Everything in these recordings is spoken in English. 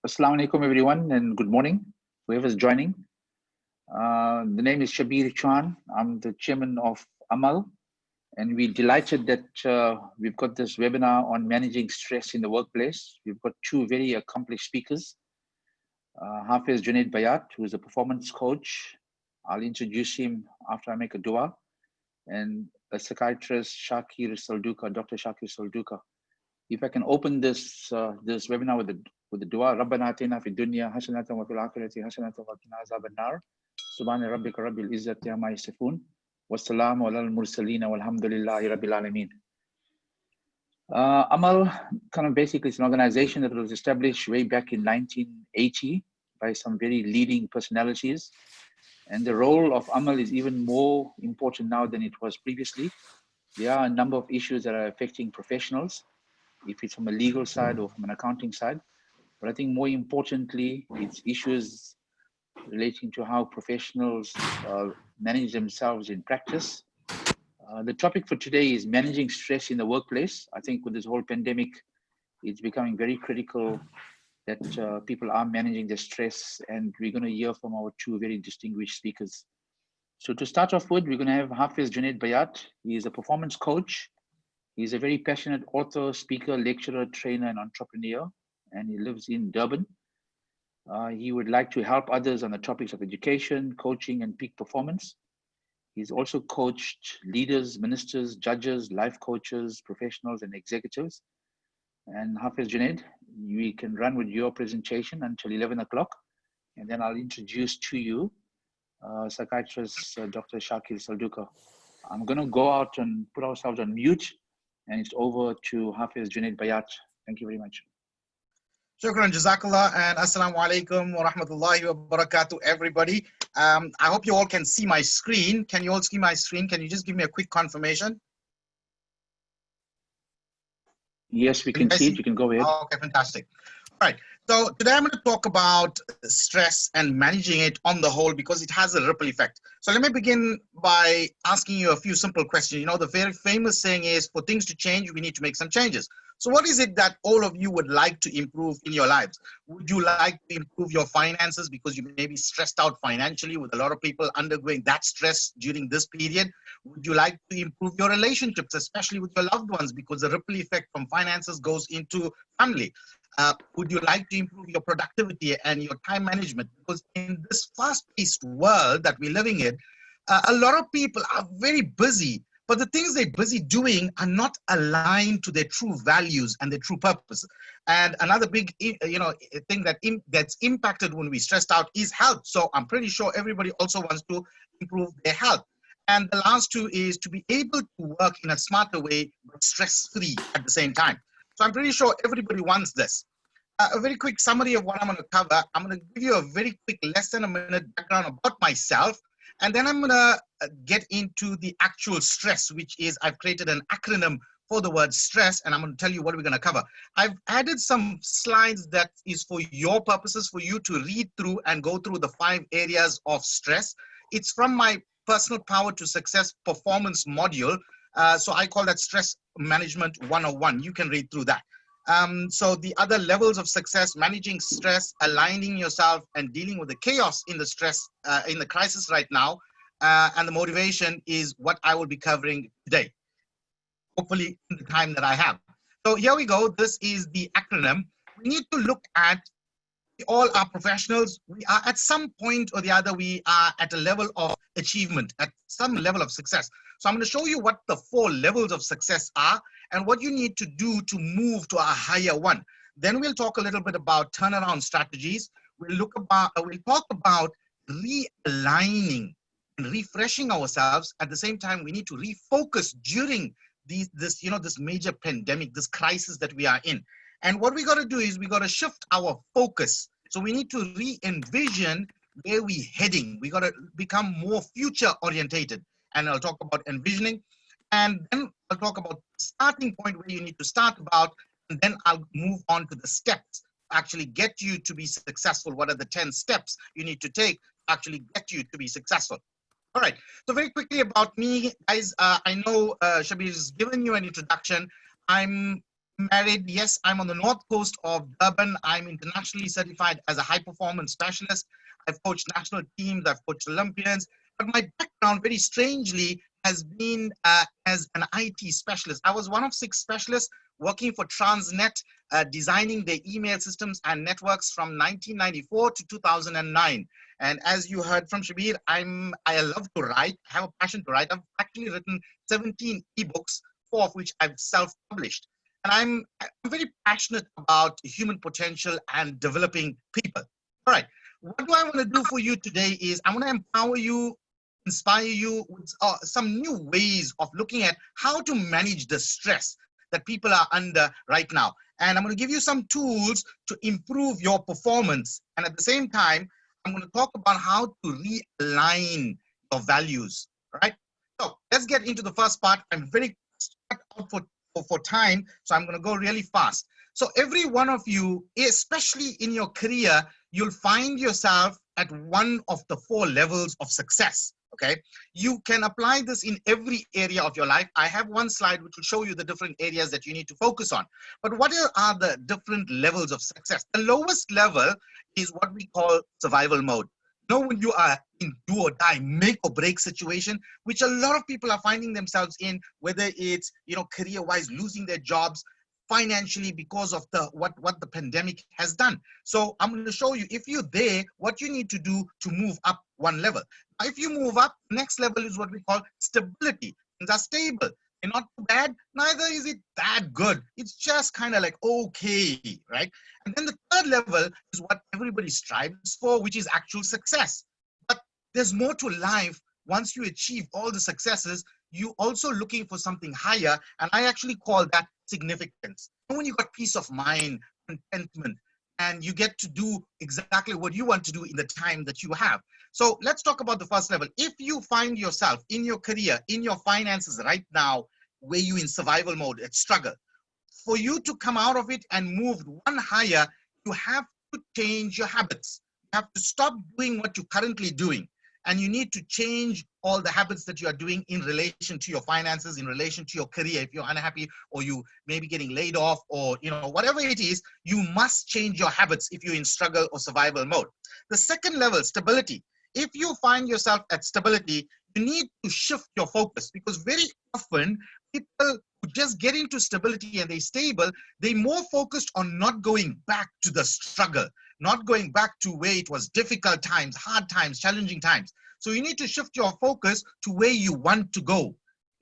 Assalamu alaikum everyone and good morning, whoever's joining. The name is Shaqir Chuan. I'm the chairman of Amal, and we're delighted that we've got this webinar on managing stress in the workplace. We've got two very accomplished speakers, Hafez Junaid Bayat, who is a performance coach. I'll introduce him after I make a dua, and a psychiatrist, Shaqir Saldukar, Dr. Shaqir Saldukar. If I can open this this webinar with the dua, Rabbana atina fid dunya hasanatan wa fil akhirati hasanatan wa qina azaban nar. Subhana rabbika rabbil izzati amma yasifun. Wassalamu alal mursalin walhamdulillahi rabbil alamin. Amal kind of basically is an organization that was established way back in 1980 by some very leading personalities. And the role of Amal is even more important now than it was previously. There are a number of issues that are affecting professionals, if it's from a legal side or from an accounting side. But I think more importantly, it's issues relating to how professionals manage themselves in practice. The topic for today is managing stress in the workplace. I think with this whole pandemic, it's becoming very critical that people are managing their stress, and we're going to hear from our two very distinguished speakers. So to start off with, we're going to have Hafez Junaid Bayat. He is a performance coach. He's a very passionate author, speaker, lecturer, trainer, and entrepreneur, and he lives in Durban. He would like to help others on the topics of education, coaching, and peak performance. He's also coached leaders, ministers, judges, life coaches, professionals, and executives. And Hafez Junaid, we can run with your presentation until 11 o'clock, and then I'll introduce to you psychiatrist Dr. Shaqir Saldukar. I'm going to go out and put ourselves on mute, and it's over to Hafez Junaid Bayat. Thank you very much. Shukran, Jazakallah, and Assalamu alaikum wa rahmatullahi wa barakatuh, everybody. I hope you all can see my screen. Can you all see my screen? Can you just give me a quick confirmation? Yes, we can see it. You can go ahead. Okay, fantastic. All right. So today I'm going to talk about stress and managing it on the whole because it has a ripple effect. So let me begin by asking you a few simple questions. You know, the very famous saying is, for things to change, we need to make some changes. So what is it that all of you would like to improve in your lives? Would you like to improve your finances because you may be stressed out financially, with a lot of people undergoing that stress during this period? Would you like to improve your relationships, especially with your loved ones, because the ripple effect from finances goes into family? Would you like to improve your productivity and your time management? Because in this fast-paced world that we're living in, a lot of people are very busy, but the things they're busy doing are not aligned to their true values and their true purpose. And another big, thing that's impacted when we stressed out is health. So I'm pretty sure everybody also wants to improve their health. And the last two is to be able to work in a smarter way, but stress-free at the same time. So I'm pretty sure everybody wants this. A very quick summary of what I'm going to cover. I'm going to give you a very quick, less than a minute background about myself. And then I'm going to get into the actual stress, which is I've created an acronym for the word stress, and I'm going to tell you what we're going to cover. I've added some slides that is for your purposes, for you to read through and go through the 5 areas of stress. It's from my Personal Power to Success performance module. So I call that Stress Management 101. You can read through that. So the other levels of success: managing stress, aligning yourself, and dealing with the chaos in the stress, in the crisis right now. And the motivation is what I will be covering today, hopefully in the time that I have. So here we go. This is the acronym. We need to look at, we all are professionals. We are at some point or the other, we are at a level of achievement, at some level of success. So I'm going to show you what the 4 levels of success are and what you need to do to move to a higher one. Then we'll talk a little bit about turnaround strategies. We'll talk about realigning and refreshing ourselves. At the same time, we need to refocus during this major pandemic, this crisis that we are in. And what we got to do is we got to shift our focus. So we need to re-envision where we're heading. We got to become more future orientated. And I'll talk about envisioning. And then I'll talk about the starting point, where you need to start about, and then I'll move on to the steps to actually get you to be successful. What are the 10 steps you need to take to actually get you to be successful? All right. So very quickly about me, guys. I know Shaqir has given you an introduction. I'm married. Yes, I'm on the north coast of Durban. I'm internationally certified as a high performance specialist. I've coached national teams, I've coached Olympians, but my background, very strangely, has been as an IT specialist. I was one of 6 specialists working for Transnet, designing their email systems and networks from 1994 to 2009. And as you heard from Shaqir, I love to write, I have a passion to write. I've actually written 17 ebooks, 4 of which I've self-published. And I'm very passionate about human potential and developing people. All right, what do I want to do for you today is I want to empower you, inspire you with some new ways of looking at how to manage the stress that people are under right now. And I'm going to give you some tools to improve your performance. And at the same time, I'm going to talk about how to realign your values. All right. So let's get into the first part. I'm very stuck out for time, so I'm going to go really fast. So every one of you, especially in your career, you'll find yourself at one of the 4 levels of success. Okay, you can apply this in every area of your life. I have one slide which will show you the different areas that you need to focus on. But what are the different levels of success? The lowest level is what we call survival mode. You know, when you are in do or die, make or break situation, which a lot of people are finding themselves in, whether it's, you know, career-wise, losing their jobs, financially, because of what the pandemic has done. So I'm going to show you, if you're there, what you need to do to move up one level. If you move up, next level is what we call stability. Things are stable. They're not too bad, neither is it that good. It's just kind of like okay, right? And then the third level is what everybody strives for, which is actual success. But there's more to life. Once you achieve all the successes, you also looking for something higher, and I actually call that significance. And when you got peace of mind, contentment, and you get to do exactly what you want to do in the time that you have. So let's talk about the first level. If you find yourself in your career, in your finances right now, where you're in survival mode, it's struggle, for you to come out of it and move one higher, you have to change your habits. You have to stop doing what you're currently doing. And you need to change all the habits that you are doing in relation to your finances, in relation to your career. If you're unhappy, or you may be getting laid off, or whatever it is, you must change your habits if you're in struggle or survival mode. The second level, stability. If you find yourself at stability, you need to shift your focus, because very often people who just get into stability and they're stable, they're more focused on not going back to the struggle, not going back to where it was difficult times, hard times, challenging times. So you need to shift your focus to where you want to go.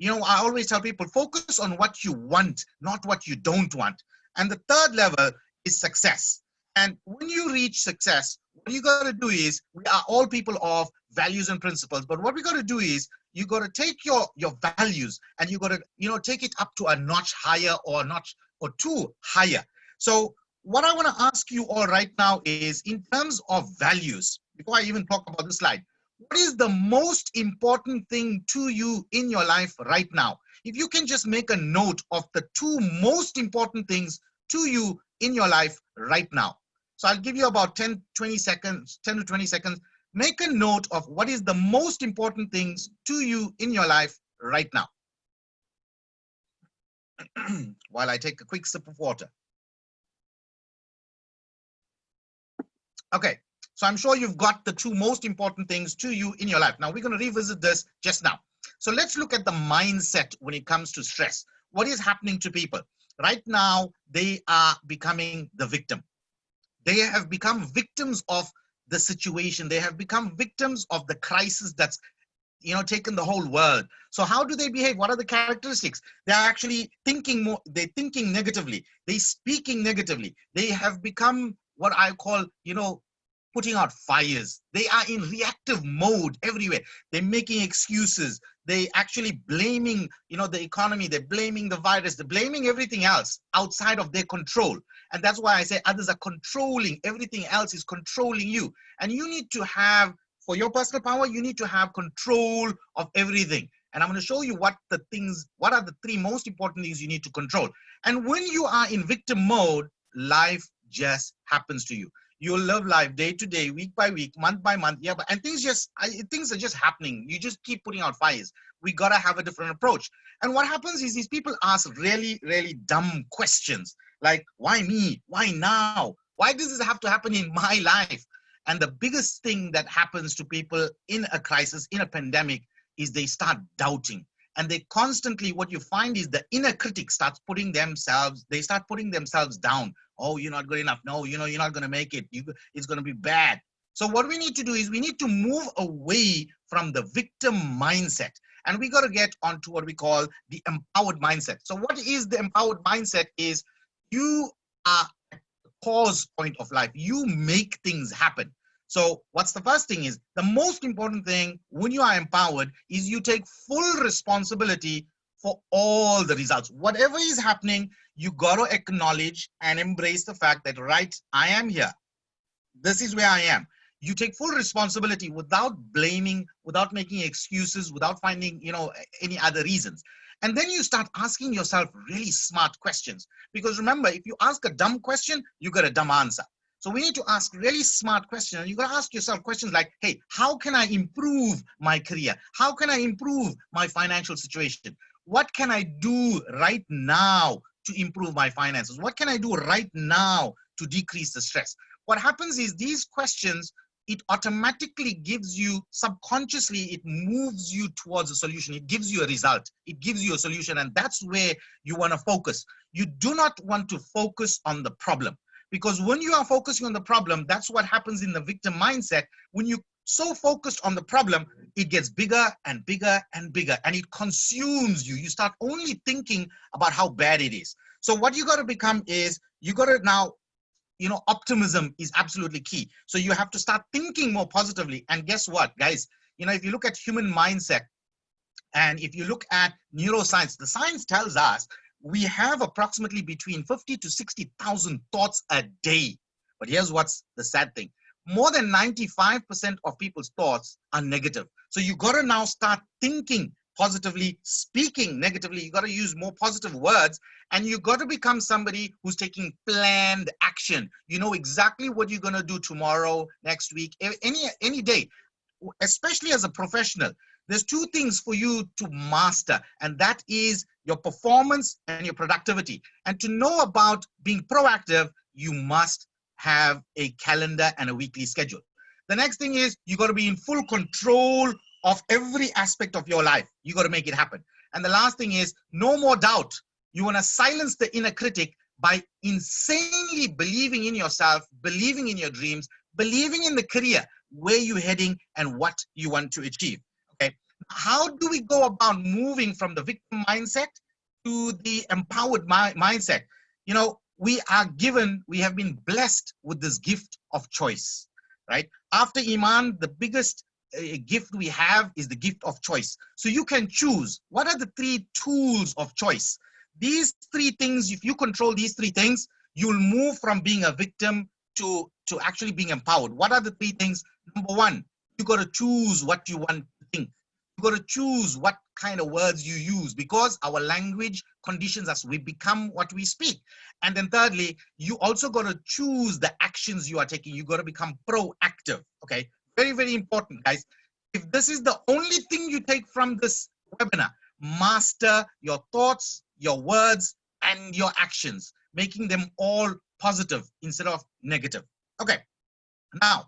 I always tell people, focus on what you want, not what you don't want. And the third level is success. And when you reach success, what you got to do is, we are all people of values and principles, but what we got to do is, you got to take your values and you got to, take it up to a notch higher, or a notch or 2 higher. So what I want to ask you all right now is, in terms of values, before I even talk about this slide, what is the most important thing to you in your life right now? If you can just make a note of the 2 most important things to you in your life right now. So I'll give you about 10 to 20 seconds. Make a note of what is the most important things to you in your life right now. While I take a quick sip of water. Okay, so I'm sure you've got the 2 most important things to you in your life. Now we're going to revisit this just now. So let's look at the mindset when it comes to stress. What is happening to people? Right now, they are becoming the victim. They have become victims of the situation. They have become victims of the crisis that's taken the whole world. So how do they behave? What are the characteristics? They're actually thinking more, they're thinking negatively, they're speaking negatively. They have become what I call, putting out fires. They are in reactive mode everywhere. They're making excuses. They actually blaming, the economy. They're blaming the virus. They're blaming everything else outside of their control. And that's why I say others are controlling. Everything else is controlling you. And you need to have, for your personal power, you need to have control of everything. And I'm going to show you what are the 3 most important things you need to control. And when you are in victim mode, life just happens to you. You'll live life day to day, week by week, month by month. Yeah, but and things are just happening. You just keep putting out fires. We gotta have a different approach. And what happens is these people ask really, really dumb questions like, why me? Why now? Why does this have to happen in my life? And the biggest thing that happens to people in a crisis, in a pandemic, is they start doubting. And they constantly, what you find is the inner critic starts putting themselves, they start putting themselves down. Oh, you're not good enough. No, you're not going to make it. It's going to be bad. So what we need to do is we need to move away from the victim mindset. And we got to get onto what we call the empowered mindset. So what is the empowered mindset is you are at the cause point of life. You make things happen. So what's the first thing is the most important thing when you are empowered is you take full responsibility for all the results. Whatever is happening, you got to acknowledge and embrace the fact that, right, I am here. This is where I am. You take full responsibility without blaming, without making excuses, without finding, any other reasons. And then you start asking yourself really smart questions. Because remember, if you ask a dumb question, you get a dumb answer. So we need to ask really smart questions. And you got to ask yourself questions like, hey, how can I improve my career? How can I improve my financial situation? What can I do right now to improve my finances? What can I do right now to decrease the stress? What happens is these questions, it automatically gives you, subconsciously, it moves you towards a solution. It gives you a result. It gives you a solution. And that's where you want to focus. You do not want to focus on the problem. Because when you are focusing on the problem, that's what happens in the victim mindset. When you're so focused on the problem, it gets bigger and bigger and bigger, and it consumes you. You start only thinking about how bad it is. So what you got to become is, you got to now, optimism is absolutely key. So you have to start thinking more positively. And guess what, guys? If you look at human mindset, and if you look at neuroscience, the science tells us we have approximately between 50 to 60,000 thoughts a day. But here's what's the sad thing. More than 95% of people's thoughts are negative. So you got to now start thinking positively, speaking negatively. You got to use more positive words, and you got to become somebody who's taking planned action. You know exactly what you're going to do tomorrow, next week, any day, especially as a professional. There's two things for you to master, and that is your performance and your productivity. And to know about being proactive, you must have a calendar and a weekly schedule. The next thing is you got to be in full control of every aspect of your life. You got to make it happen. And the last thing is no more doubt. You want to silence the inner critic by insanely believing in yourself, believing in your dreams, believing in the career, where you're heading and what you want to achieve. Okay. How do we go about moving from the victim mindset to the empowered mindset? We have been blessed with this gift of choice, right? After Iman, the biggest gift we have is the gift of choice. So you can choose. What are the 3 tools of choice? These 3 things, if you control these 3 things, you'll move from being a victim to actually being empowered. What are the 3 things? Number 1, you got to choose what you want to think. You got to choose what kind of words you use, because our language conditions us. We become what we speak. And then thirdly, you also got to choose the actions you are taking. You got to become proactive. Okay. Very, very important, guys. If this is the only thing you take from this webinar, master your thoughts, your words, and your actions, making them all positive instead of negative. Okay. Now,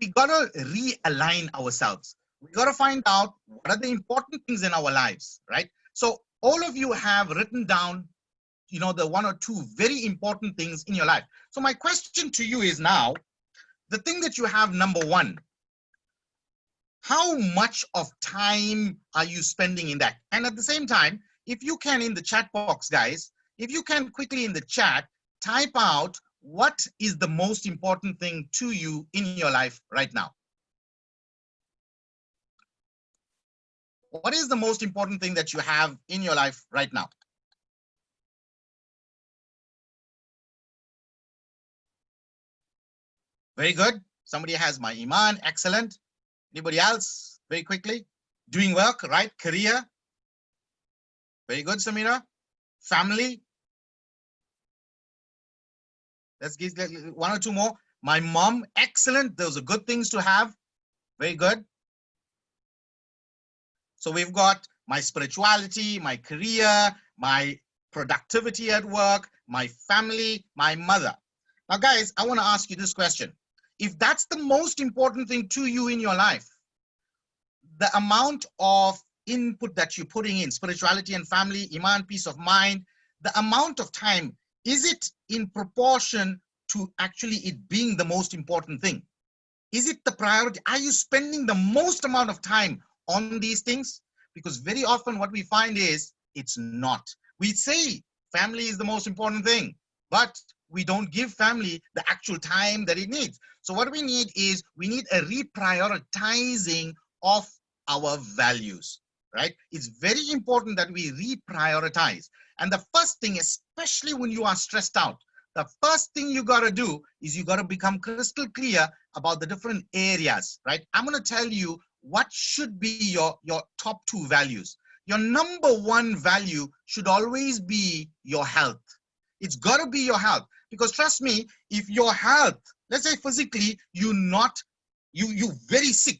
we got to realign ourselves. We got to find out what are the important things in our lives, right? So all of you have written down, the 1 or 2 very important things in your life. So my question to you is now, the thing that you have, number 1, how much of time are you spending in that? And at the same time, if you can, in the chat box, guys, if you can quickly in the chat, type out what is the most important thing to you in your life right now. What is the most important thing that you have in your life right now? Very good. Somebody has my Iman. Excellent. Anybody else? Very quickly. Doing work, right? Career. Very good, Samira. Family. Let's give 1 or 2 more. My mom, excellent. Those are good things to have. Very good. So we've got my spirituality, my career, my productivity at work, my family, my mother. Now, guys, I want to ask you this question. If that's the most important thing to you in your life, the amount of input that you're putting in, spirituality and family, iman, peace of mind, the amount of time, is it in proportion to actually it being the most important thing? Is it the priority? Are you spending the most amount of time on these things? Because very often what we find is it's not. We say family is the most important thing, but we don't give family the actual time that it needs. So what we need is we need a reprioritizing of our values, right? It's very important that we reprioritize. And the first thing, especially when you are stressed out, the first thing you got to do is you got to become crystal clear about the different areas, right? I'm going to tell you what should be your top two values. Your number one value should always be your health. It's got to be your health, because trust me, if your health, let's say physically, you're very sick,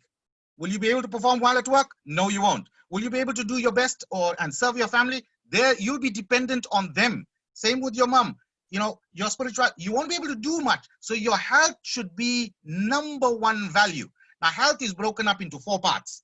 will you be able to perform well at work? No, you won't. Will you be able to do your best and serve your family? There, you'll be dependent on them. Same with your mom. You know, your spiritual, you won't be able to do much. So your health should be number one value. Now, health is broken up into four parts: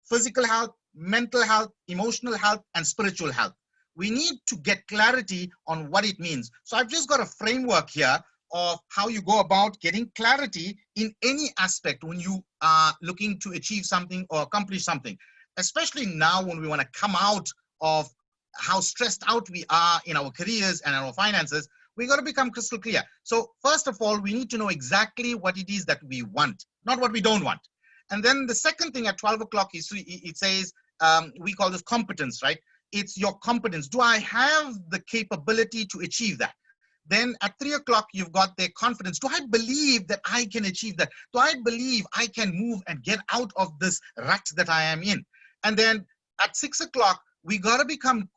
physical health, mental health, emotional health, and spiritual health. We need to get clarity on what it means. So I've just got a framework here of how you go about getting clarity in any aspect when you are looking to achieve something or accomplish something, especially now when we want to come out of how stressed out we are in our careers and our finances. We got to become crystal clear. So first of all, we need to know exactly what it is that we want, not what we don't want. And then the second thing at 12 o'clock is it says, we call this competence, right? It's your competence. Do I have the capability to achieve that? Then at 3 o'clock, you've got their confidence. Do I believe that I can achieve that? Do I believe I can move and get out of this rut that I am in? And then at 6 o'clock, we got to become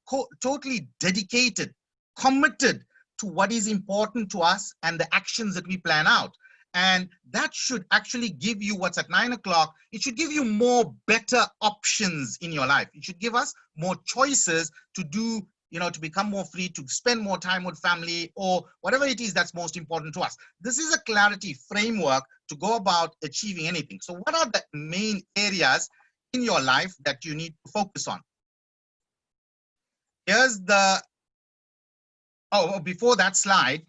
totally dedicated, committed to what is important to us and the actions that we plan out. And that should actually give you what's at 9 o'clock. It should give you more better options in your life. It should give us more choices to do, you know, to become more free, to spend more time with family or whatever it is that's most important to us. This is a clarity framework to go about achieving anything. So what are the main areas in your life that you need to focus on? Here's the, before that slide,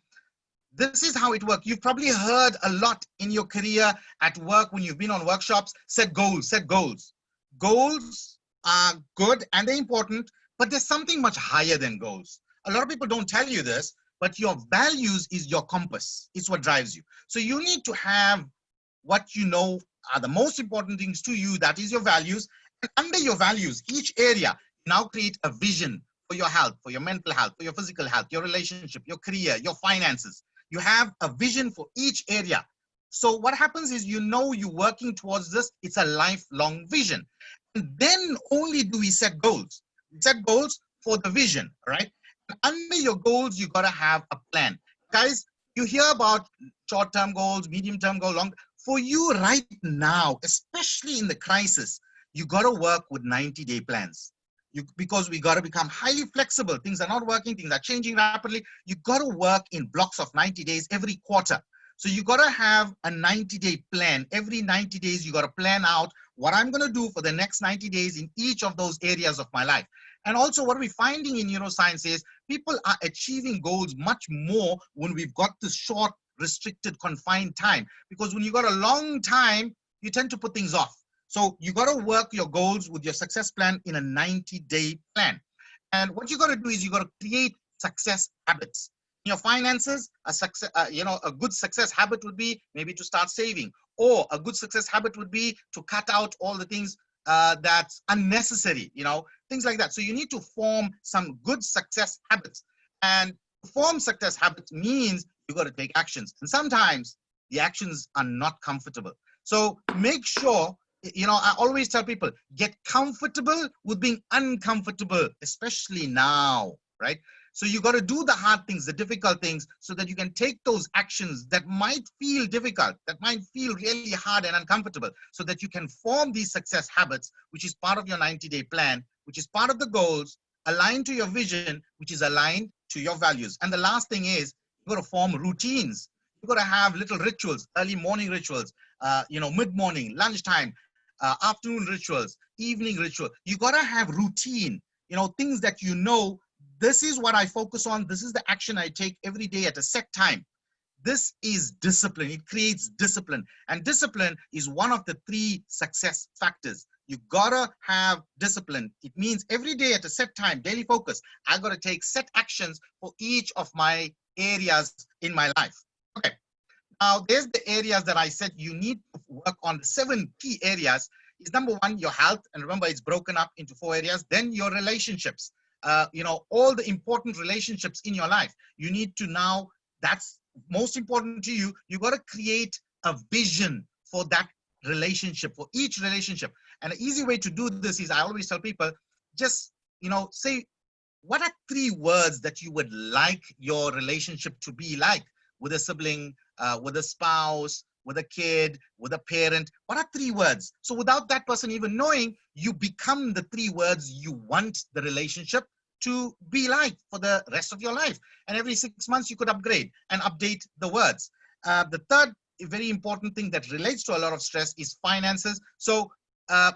this is how it works. You've probably heard a lot in your career, at work, when you've been on workshops: set goals, set goals. Goals are good and they're important, but there's something much higher than goals. A lot of people don't tell you this, but your values is your compass. It's what drives you. So you need to have what you know are the most important things to you. That is your values. And under your values, each area, now create a vision for your health, for your mental health, for your physical health, your relationship, your career, your finances. You have a vision for each area. So what happens is, you know, you're working towards this. It's a lifelong vision. And then only do we set goals. We set goals for the vision, right? And under your goals, you got to have a plan. Guys, you hear about short-term goals, medium-term goals, long. For you right now, especially in the crisis, you got to work with 90-day plans. Because we got to become highly flexible. Things are not working, things are changing rapidly. You got to work in blocks of 90 days every quarter. So you got to have a 90-day plan. Every 90 days, you got to plan out what I'm going to do for the next 90 days in each of those areas of my life. And also what we're finding in neuroscience is people are achieving goals much more when we've got this short, restricted, confined time. Because when you got a long time, you tend to put things off. So you got to work your goals with your success plan in a 90-day plan. And what you got to do is you got to create success habits. In your finances, a good success habit would be maybe to start saving, or a good success habit would be to cut out all the things that's unnecessary, things like that. So you need to form some good success habits. And to form success habits means you got to take actions. And sometimes the actions are not comfortable. So make sure, I always tell people, get comfortable with being uncomfortable, especially now, right? So you got to do the hard things, the difficult things, so that you can take those actions that might feel difficult, that might feel really hard and uncomfortable, so that you can form these success habits, which is part of your 90-day plan, which is part of the goals, aligned to your vision, which is aligned to your values. And the last thing is, you got to form routines. You got to have little rituals, early morning rituals, mid-morning, lunchtime, afternoon rituals, evening ritual. You got to have routine, things that this is what I focus on. This is the action I take every day at a set time. This is discipline. It creates discipline. And discipline is one of the 3 success factors. You gotta have discipline. It means every day at a set time, daily focus, I gotta take set actions for each of my areas in my life. Okay. Now, there's the areas that I said you need to work on. The 7 key areas is number 1, your health. And remember, it's broken up into 4 areas. Then your relationships, all the important relationships in your life. You need to now, that's most important to you. You got to create a vision for that relationship, for each relationship. And an easy way to do this is, I always tell people, just, say, what are 3 words that you would like your relationship to be like with a sibling, with a spouse, with a kid, with a parent? What are 3 words? So without that person even knowing, you become the 3 words you want the relationship to be like for the rest of your life. And every 6 months you could upgrade and update the words. The third very important thing that relates to a lot of stress is finances. So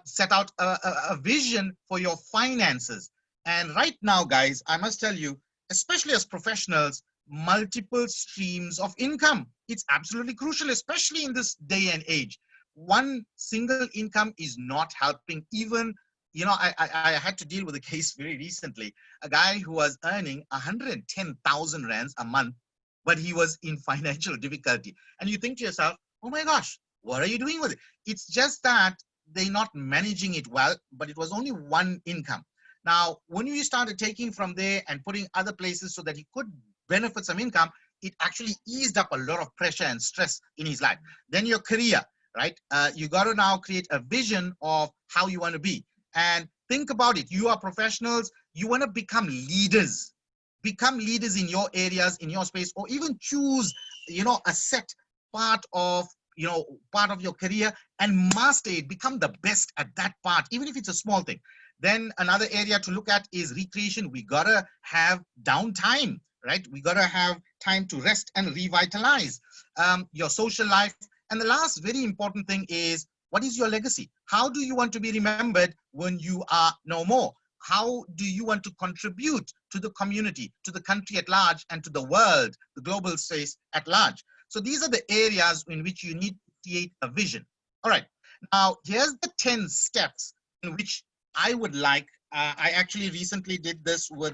set out a vision for your finances. And right now, guys, I must tell you, especially as professionals, multiple streams of income. It's absolutely crucial, especially in this day and age. One single income is not helping. Even, I had to deal with a case very recently, a guy who was earning 110,000 rands a month, but he was in financial difficulty. And you think to yourself, oh my gosh, what are you doing with it? It's just that they're not managing it well, but it was only one income. Now, when you started taking from there and putting other places so that he could benefit some income, it actually eased up a lot of pressure and stress in his life. Then your career, right? You got to now create a vision of how you want to be. And think about it. You are professionals. You want to become leaders. Become leaders in your areas, in your space, or even choose, a set part of, part of your career and master it. Become the best at that part, even if it's a small thing. Then another area to look at is recreation. We gotta have downtime, right? We gotta have time to rest and revitalize your social life. And the last very important thing is, what is your legacy? How do you want to be remembered when you are no more? How do you want to contribute to the community, to the country at large, and to the world, the global space at large? So these are the areas in which you need to create a vision. All right. Now, here's the 10 steps in which I would like, I actually recently did this with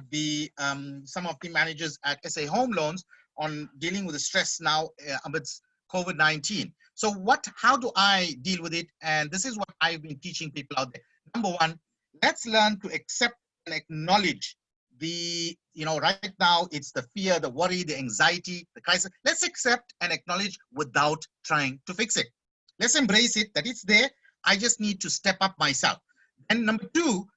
some of the managers at SA Home Loans on dealing with the stress now amidst COVID-19. So how do I deal with it? And this is what I've been teaching people out there. Number 1, let's learn to accept and acknowledge the, right now it's the fear, the worry, the anxiety, the crisis. Let's accept and acknowledge without trying to fix it. Let's embrace it, that it's there. I just need to step up myself. And number 2,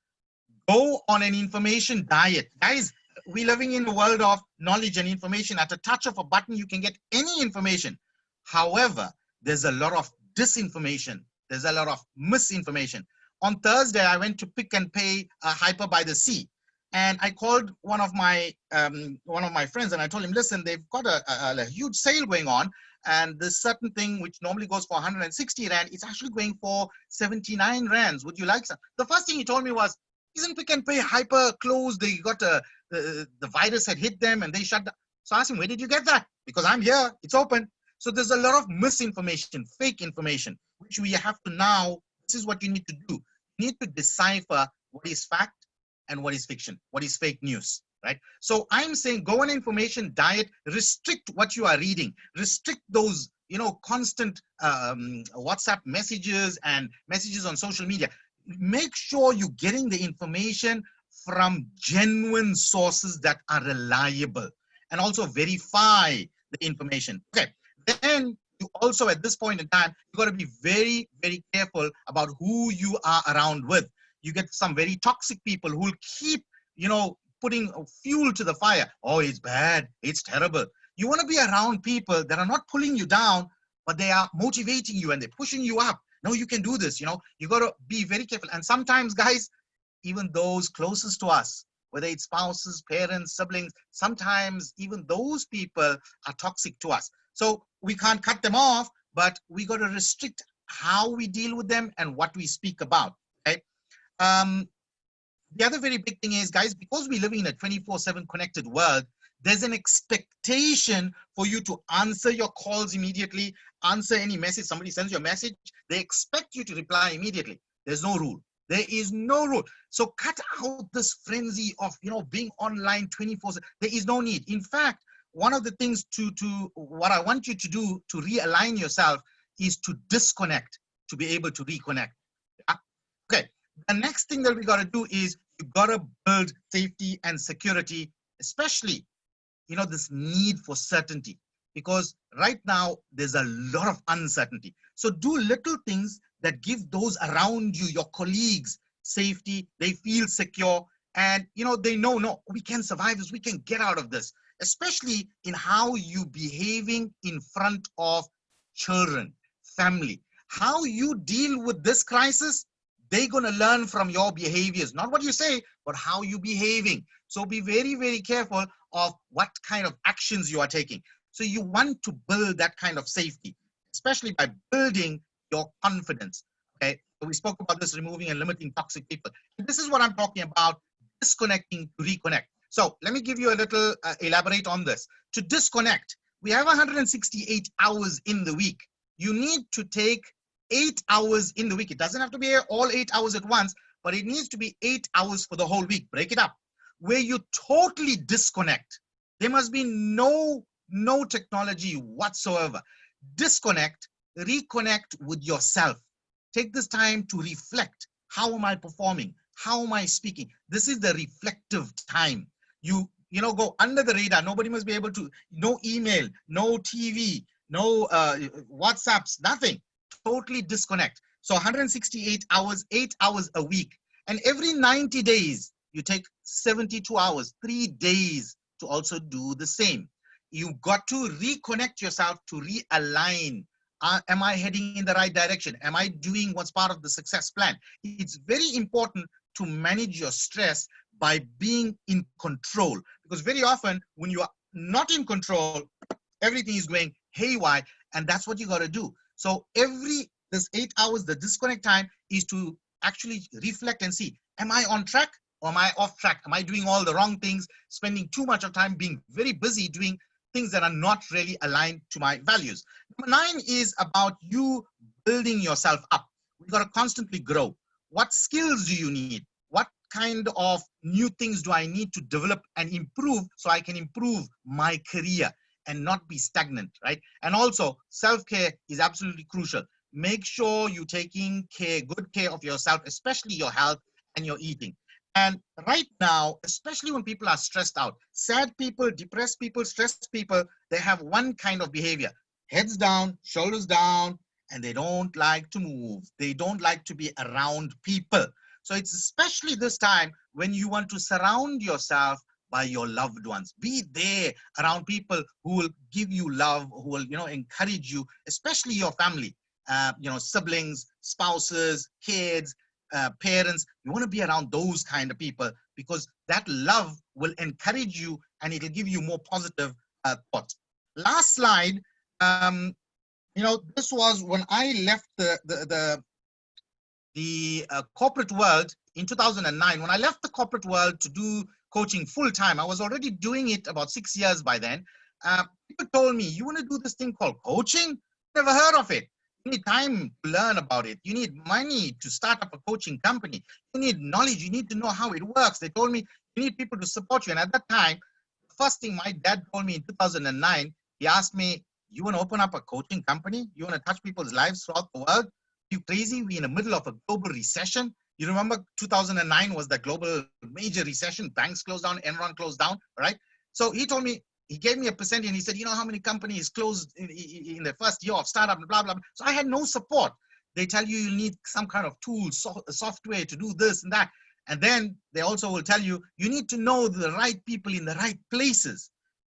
go on an information diet. Guys, we're living in a world of knowledge and information. At a touch of a button, you can get any information. However, there's a lot of disinformation. There's a lot of misinformation. On Thursday, I went to Pick and Pay Hyper by the Sea. And I called one of my friends and I told him, listen, they've got a huge sale going on. And this certain thing which normally goes for 160 rand, it's actually going for 79 rands. Would you like some? The first thing he told me was, isn't Pick and Pay Hyper closed? They got the virus had hit them and they shut down. So I asked him, where did you get that? Because I'm here, it's open. So there's a lot of misinformation, fake information, which we have to now, this is what you need to do. You need to decipher what is fact and what is fiction, what is fake news. Right? So I'm saying go on an information diet, restrict what you are reading, restrict those, constant WhatsApp messages and messages on social media. Make sure you're getting the information from genuine sources that are reliable and also verify the information. Okay. Then you also, at this point in time, you got to be very, very careful about who you are around with. You get some very toxic people who will keep, putting fuel to the fire. Oh, it's bad. It's terrible. You want to be around people that are not pulling you down, but they are motivating you and they're pushing you up. No, you can do this. You know, you got to be very careful. And sometimes, guys, even those closest to us, whether it's spouses, parents, siblings, sometimes even those people are toxic to us. So we can't cut them off, but we got to restrict how we deal with them and what we speak about. Okay. The other very big thing is, guys, because we live in a 24/7 connected world, there's an expectation for you to answer your calls immediately, answer any message. Somebody sends you a message, they expect you to reply immediately. There's no rule. There is no rule. So cut out this frenzy of, you know, being online 24/7. There is no need. In fact, one of the things what I want you to do to realign yourself is to disconnect, to be able to reconnect. Okay. The next thing that we got to do is you got to build safety and security, especially, you know, this need for certainty, because right now there's a lot of uncertainty. So do little things that give those around you, your colleagues, safety. They feel secure, and, you know, they know, no, we can survive this, we can get out of this, especially in how you behaving in front of children, family, how you deal with this crisis. They're going to learn from your behaviors, not what you say, but how you're behaving. So be very, very careful of what kind of actions you are taking. So you want to build that kind of safety, especially by building your confidence. Okay. So we spoke about this, removing and limiting toxic people. And this is what I'm talking about, disconnecting to reconnect. So let me give you a little, elaborate on this. To disconnect, we have 168 hours in the week. You need to take 8 hours in the week. It doesn't have to be all 8 hours at once, but it needs to be 8 hours for the whole week. Break it up, where you totally disconnect. There must be no technology whatsoever. Disconnect, reconnect with yourself. Take this time to reflect. How am I performing? How am I speaking? This is the reflective time. You know, go under the radar. Nobody must be able to, no email, no TV, no WhatsApps, nothing. Totally disconnect. So 168 hours, 8 hours a week. And every 90 days, you take 72 hours, 3 days to also do the same. You've got to reconnect yourself, to realign. Am I heading in the right direction? Am I doing what's part of the success plan? It's very important to manage your stress by being in control, because very often when you are not in control, everything is going haywire, and that's what you got to do. So this 8 hours, the disconnect time, is to actually reflect and see, am I on track or am I off track? Am I doing all the wrong things, spending too much of time being very busy doing things that are not really aligned to my values? Number 9 is about you building yourself up. We've got to constantly grow. What skills do you need? What kind of new things do I need to develop and improve so I can improve my career and not be stagnant, right? And also, self-care is absolutely crucial. Make sure you're taking good care of yourself, especially your health and your eating. And right now, especially when people are stressed out, sad people, depressed people, stressed people, they have one kind of behavior: heads down, shoulders down, and they don't like to move. They don't like to be around people. So it's especially this time when you want to surround yourself by your loved ones. Be there around people who will give you love, who will, you know, encourage you, especially your family, you know, siblings, spouses, kids, parents. You want to be around those kind of people, because that love will encourage you and it'll give you more positive thoughts. Last slide. You know, this was when I left the corporate world in 2009. When I left the corporate world to do coaching full time, I was already doing it about 6 years by then. People told me, you want to do this thing called coaching? Never heard of it. You need time to learn about it. You need money to start up a coaching company. You need knowledge. You need to know how it works. They told me you need people to support you. And at that time, the first thing my dad told me in 2009, he asked me, you want to open up a coaching company? You want to touch people's lives throughout the world? You crazy? We're in the middle of a global recession. You remember 2009 was the global major recession. Banks closed down, Enron closed down, right? So he told me, he gave me a percentage and he said, you know how many companies closed in the first year of startup, blah, blah, blah. So I had no support. They tell you you need some kind of tool, software to do this and that. And then they also will tell you, you need to know the right people in the right places.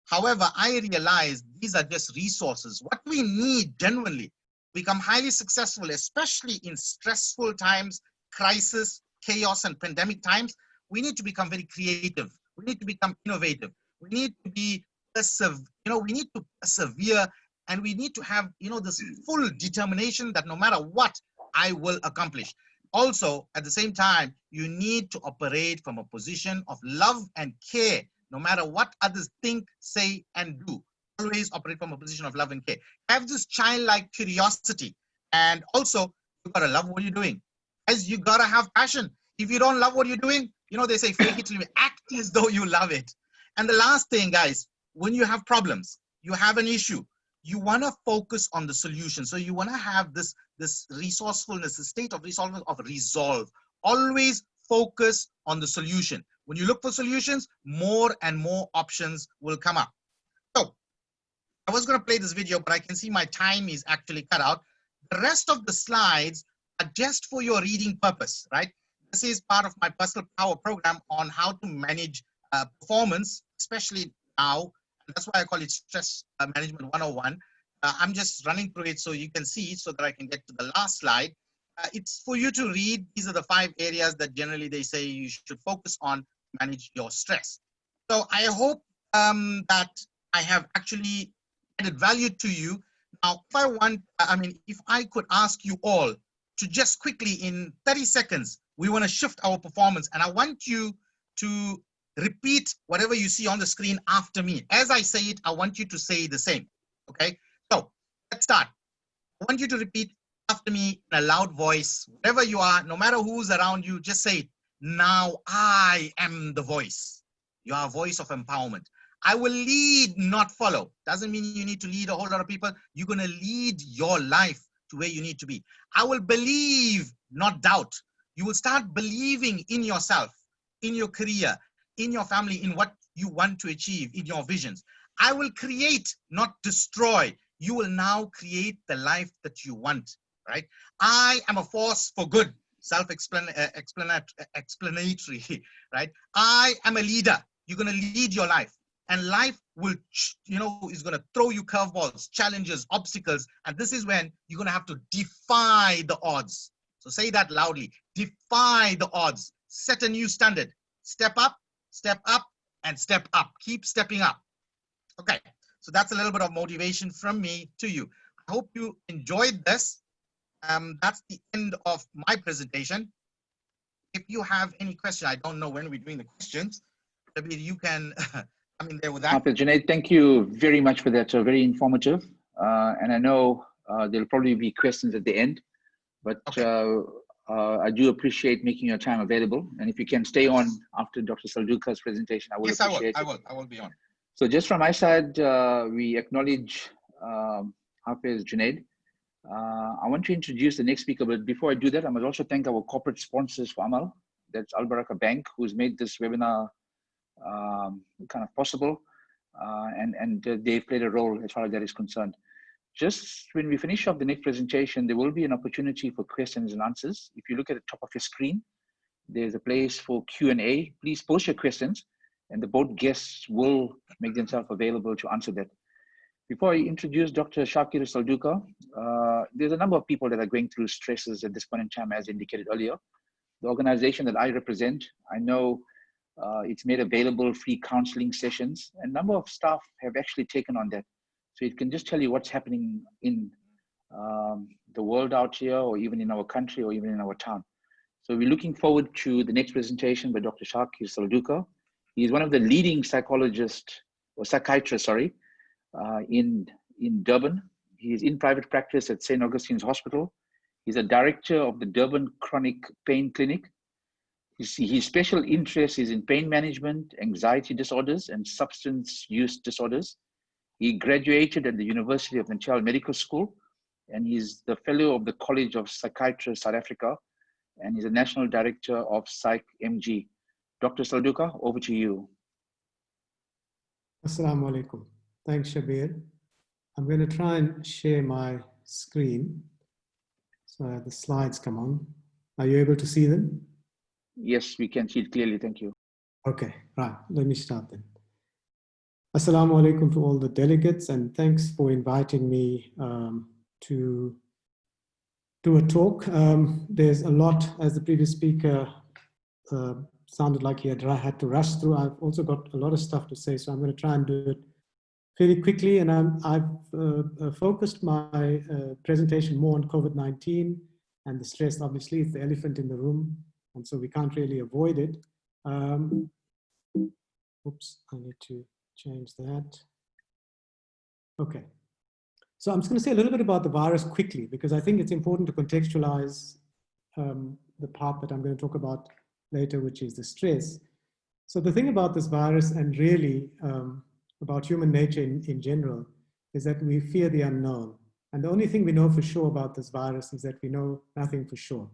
However, I realize these are just resources. What we need genuinely to become highly successful, especially in stressful times, crisis, chaos, and pandemic times, we need to become very creative. We need to become innovative. We need to be we need to persevere, and we need to have, this full determination that no matter what, I will accomplish. Also, at the same time, you need to operate from a position of love and care, no matter what others think, say, and do. Always operate from a position of love and care. Have this childlike curiosity. And also, you gotta love what you're doing. As you gotta have passion. If you don't love what you're doing, they say fake it till you act as though you love it. And the last thing, guys, when you have problems, you have an issue, you want to focus on the solution. So you want to have this resourcefulness, the state of resourcefulness, of resolve. Always focus on the solution. When you look for solutions, more and more options will come up. So I was going to play this video, but I can see my time is actually cut out. The rest of the slides are just for your reading purpose, right? This is part of my personal power program on how to manage performance, especially now. And that's why I call it Stress Management 101. I'm just running through it so you can see, so that I can get to the last slide. It's for you to read. These are the 5 areas that generally they say you should focus on to manage your stress. So I hope that I have actually added value to you. Now, if I could ask you all to just quickly, in 30 seconds, we want to shift our performance, and I want you to repeat whatever you see on the screen after me. As I say it, I want you to say the same, okay? So let's start. I want you to repeat after me in a loud voice, wherever you are, no matter who's around you, just say it. Now I am the voice. You are a voice of empowerment. I will lead, not follow. Doesn't mean you need to lead a whole lot of people. You're going to lead your life to where you need to be. I will believe, not doubt. You will start believing in yourself, in your career, in your family, in what you want to achieve, in your visions. I will create, not destroy. You will now create the life that you want, right? I am a force for good, self-explanatory, right? I am a leader. You're going to lead your life, and life will, is going to throw you curveballs, challenges, obstacles. And this is when you're going to have to defy the odds. So say that loudly. Defy the odds. Set a new standard. Step up, and step up. Keep stepping up. Okay, so that's a little bit of motivation from me to you. I hope you enjoyed this. That's the end of my presentation. If you have any question, I don't know when we're doing the questions. Maybe you can come in there with that. Junaid, thank you very much for that. So very informative. And I know there'll probably be questions at the end, but okay. I do appreciate making your time available. And if you can stay on after Dr. Saldukar's presentation, I would appreciate it. I will be on. So just from my side, we acknowledge Hafez, Junaid. I want to introduce the next speaker, but before I do that, I must also thank our corporate sponsors for Amal. That's Al Baraka Bank, who's made this webinar kind of possible, and they've played a role as far as that is concerned. Just when we finish up the next presentation, there will be an opportunity for questions and answers. If you look at the top of your screen, there's a place for Q&A. Please post your questions, and the both guests will make themselves available to answer that. Before I introduce Dr. Shaqir Saldukar, there's a number of people that are going through stresses at this point in time, as indicated earlier. The organization that I represent, I know it's made available free counseling sessions, and a number of staff have actually taken on that. So it can just tell you what's happening in the world out here, or even in our country, or even in our town. So we're looking forward to the next presentation by Dr. Shaqir Saldukar. He's one of the leading psychiatrists, in Durban. He is in private practice at St. Augustine's Hospital. He's a director of the Durban Chronic Pain Clinic. His special interest is in pain management, anxiety disorders, and substance use disorders. He graduated at the University of Untitled Medical School, and he's the fellow of the College of Psychiatrists South Africa, and he's a national director of Psych MG. Dr. Saldukar, over to you. Assalamu alaikum. Thanks, Shaqir. I'm going to try and share my screen. So the slides come on. Are you able to see them? Yes, we can see it clearly. Thank you. Okay, right. Let me start then. Assalamu alaikum to all the delegates, and thanks for inviting me to do a talk. There's a lot, as the previous speaker sounded like he had to rush through. I've also got a lot of stuff to say, so I'm going to try and do it fairly quickly. And I've focused my presentation more on COVID-19 and the stress. Obviously, it's the elephant in the room, and so we can't really avoid it. Oops, I need to change that. Okay. So I'm just going to say a little bit about the virus quickly, because I think it's important to contextualize the part that I'm going to talk about later, which is the stress. So the thing about this virus, and really about human nature in general, is that we fear the unknown. And the only thing we know for sure about this virus is that we know nothing for sure.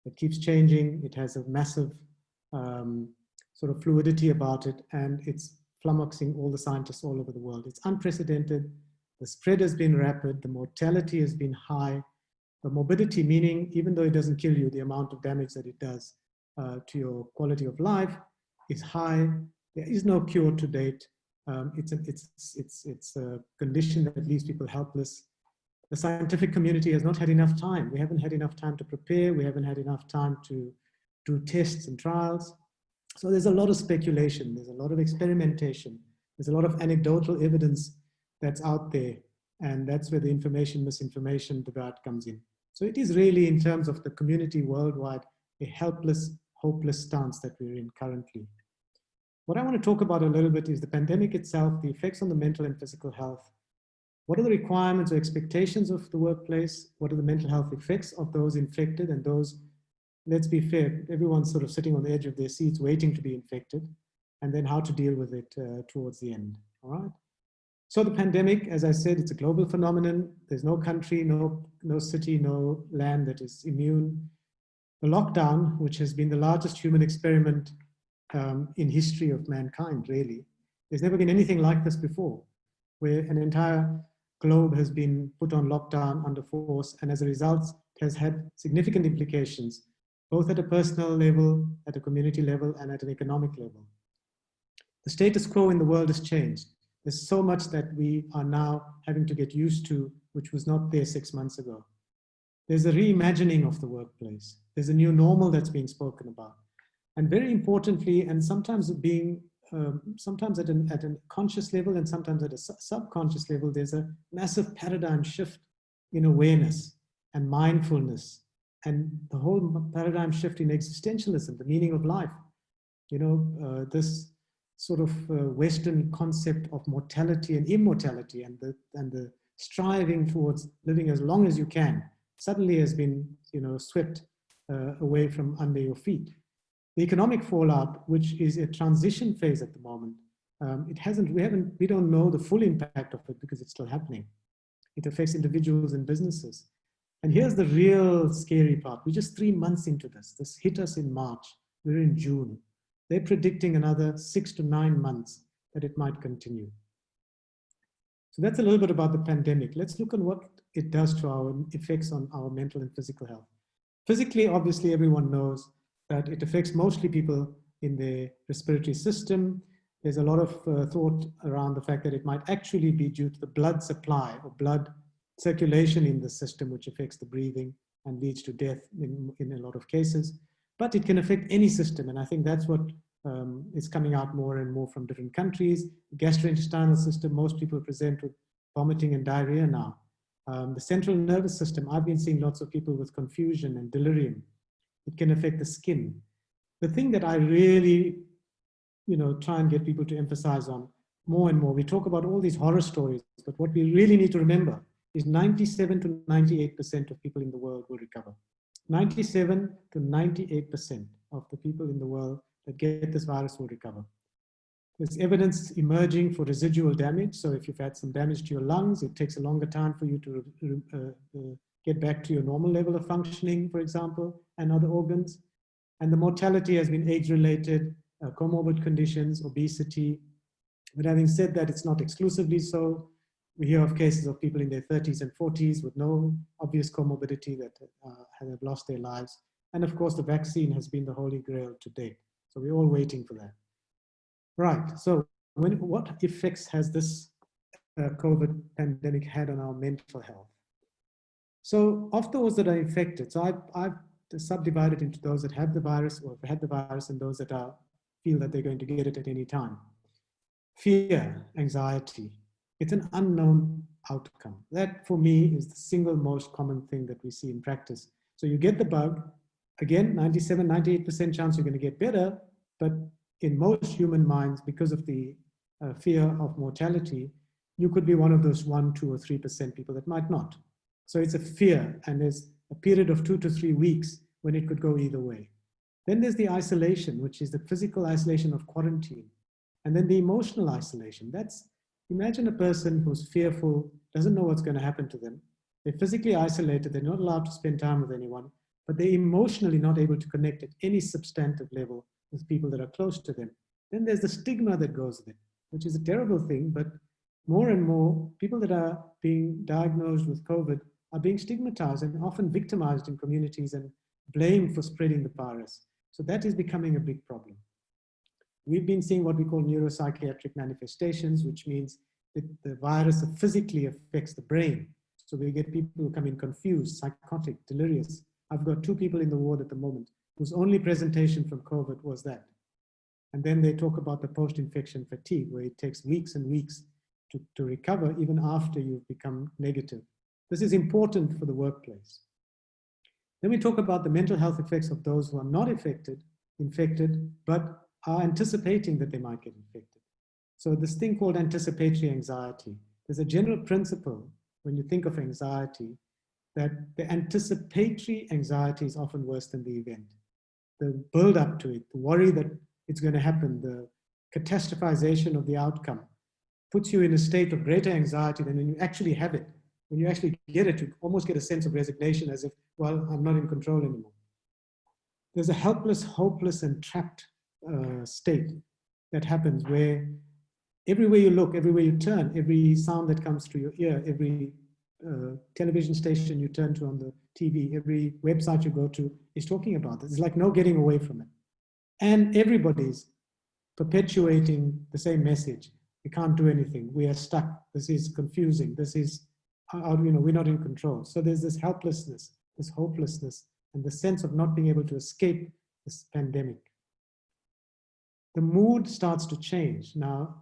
It keeps changing. It has a massive sort of fluidity about it, and it's flummoxing all the scientists all over the world. It's unprecedented. The spread has been rapid. The mortality has been high. The morbidity, meaning even though it doesn't kill you, the amount of damage that it does to your quality of life is high. There is no cure to date. It's a condition that leaves people helpless. The scientific community has not had enough time. We haven't had enough time to prepare. We haven't had enough time to do tests and trials. So there's a lot of speculation. There's a lot of experimentation. There's a lot of anecdotal evidence that's out there. And that's where the information, misinformation divide comes in. So it is really, in terms of the community worldwide, a helpless, hopeless stance that we're in currently. What I want to talk about a little bit is the pandemic itself, the effects on the mental and physical health. What are the requirements or expectations of the workplace? What are the mental health effects of those infected and those, let's be fair, everyone's sort of sitting on the edge of their seats waiting to be infected, and then how to deal with it towards the end, all right? So the pandemic, as I said, it's a global phenomenon. There's no country, no city, no land that is immune. The lockdown, which has been the largest human experiment in history of mankind, really. There's never been anything like this before, where an entire globe has been put on lockdown under force, and as a result, it has had significant implications, both at a personal level, at a community level, and at an economic level. The status quo in the world has changed. There's so much that we are now having to get used to, which was not there 6 months ago. There's a reimagining of the workplace. There's a new normal that's being spoken about. And very importantly, and sometimes being, sometimes at a conscious level and sometimes at a subconscious level, there's a massive paradigm shift in awareness and mindfulness and the whole paradigm shift in existentialism, the meaning of life. You know, this sort of Western concept of mortality and immortality and the striving towards living as long as you can suddenly has been, you know, swept away from under your feet. The economic fallout, which is a transition phase at the moment, we don't know the full impact of it because it's still happening. It affects individuals and businesses. And here's the real scary part. We're just 3 months into this. This hit us in March. We're in June. They're predicting another 6 to 9 months that it might continue. So that's a little bit about the pandemic. Let's look at what it does to our effects on our mental and physical health. Physically, obviously, everyone knows that it affects mostly people in the respiratory system. There's a lot of thought around the fact that it might actually be due to the blood supply or blood circulation in the system, which affects the breathing and leads to death in a lot of cases. But it can affect any system, and I think that's what is coming out more and more from different countries. Gastrointestinal system, most people present with vomiting and diarrhea now. The central nervous system, I've been seeing lots of people with confusion and delirium. It can affect the skin. The thing that I really, you know, try and get people to emphasize on more and more, we talk about all these horror stories, but what we really need to remember is 97 to 98% of people in the world will recover. 97 to 98% of the people in the world that get this virus will recover. There's evidence emerging for residual damage. So if you've had some damage to your lungs, it takes a longer time for you to get back to your normal level of functioning, for example, and other organs. And the mortality has been age-related, comorbid conditions, obesity. But having said that, it's not exclusively so. We hear of cases of people in their 30s and 40s with no obvious comorbidity that have lost their lives. And of course, the vaccine has been the holy grail to date. So we're all waiting for that. Right, so what effects has this COVID pandemic had on our mental health? So of those that are infected, so I've subdivided into those that have the virus or have had the virus and those that feel that they're going to get it at any time. Fear, anxiety, it's an unknown outcome. That for me is the single most common thing that we see in practice. So you get the bug, again, 97, 98% chance you're going to get better, but in most human minds, because of the fear of mortality, you could be one of those 1, 2, or 3% people that might not. So it's a fear, and there's a period of 2 to 3 weeks when it could go either way. Then there's the isolation, which is the physical isolation of quarantine. And then the emotional isolation. That's, imagine a person who's fearful, doesn't know what's going to happen to them. They're physically isolated, they're not allowed to spend time with anyone, but they're emotionally not able to connect at any substantive level with people that are close to them. Then there's the stigma that goes with it, which is a terrible thing, but more and more people that are being diagnosed with COVID are being stigmatized and often victimized in communities and blamed for spreading the virus. So that is becoming a big problem. We've been seeing what we call neuropsychiatric manifestations, which means that the virus physically affects the brain. So we get people who come in confused, psychotic, delirious. I've got 2 people in the ward at the moment whose only presentation from COVID was that. And then they talk about the post-infection fatigue, where it takes weeks and weeks to recover even after you've become negative. This is important for the workplace. Then we talk about the mental health effects of those who are not infected, but are anticipating that they might get infected. So this thing called anticipatory anxiety, there's a general principle when you think of anxiety that the anticipatory anxiety is often worse than the event. The build up to it, the worry that it's going to happen, the catastrophization of the outcome puts you in a state of greater anxiety than when you actually have it. When you actually get it, you almost get a sense of resignation as if, well, I'm not in control anymore. There's a helpless, hopeless, and trapped state that happens where everywhere you look, everywhere you turn, every sound that comes to your ear, every television station you turn to on the TV, every website you go to is talking about this. It's like no getting away from it. And everybody's perpetuating the same message. We can't do anything. We are stuck. This is confusing. This is, we're not in control. So there's this helplessness, this hopelessness, and the sense of not being able to escape this pandemic. The mood starts to change. Now,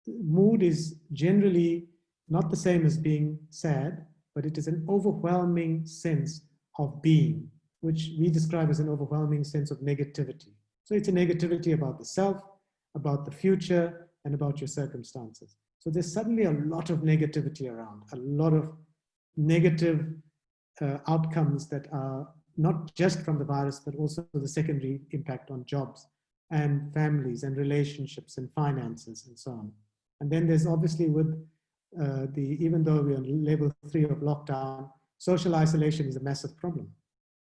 mood is generally not the same as being sad, but it is an overwhelming sense of being, which we describe as an overwhelming sense of negativity. So it's a negativity about the self, about the future, and about your circumstances. So there's suddenly a lot of negativity around, a lot of negative outcomes that are not just from the virus, but also the secondary impact on jobs and families and relationships and finances and so on. And then there's obviously with even though we're on level 3 of lockdown, social isolation is a massive problem.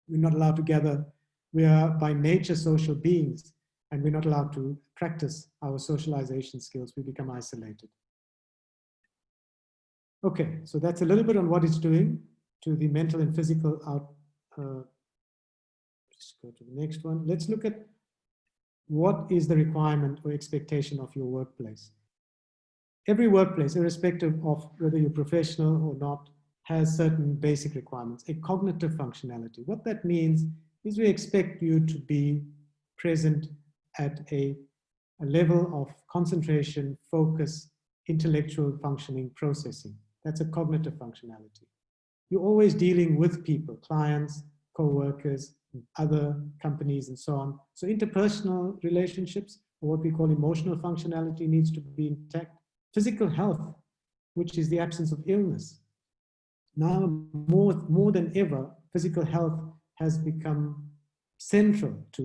We're not allowed to gather. We are by nature social beings, and we're not allowed to practice our socialization skills. We become isolated. Okay, so that's a little bit on what it's doing to the mental and physical just go to the next one. Let's look at what is the requirement or expectation of your workplace. Every workplace, irrespective of whether you're professional or not, has certain basic requirements, a cognitive functionality. What that means is we expect you to be present at a level of concentration, focus, intellectual functioning, processing. That's a cognitive functionality. You're always dealing with people, clients, co-workers, other companies, and so on. So interpersonal relationships, or what we call emotional functionality, needs to be intact. Physical health, which is the absence of illness. Now, more than ever, physical health has become central to,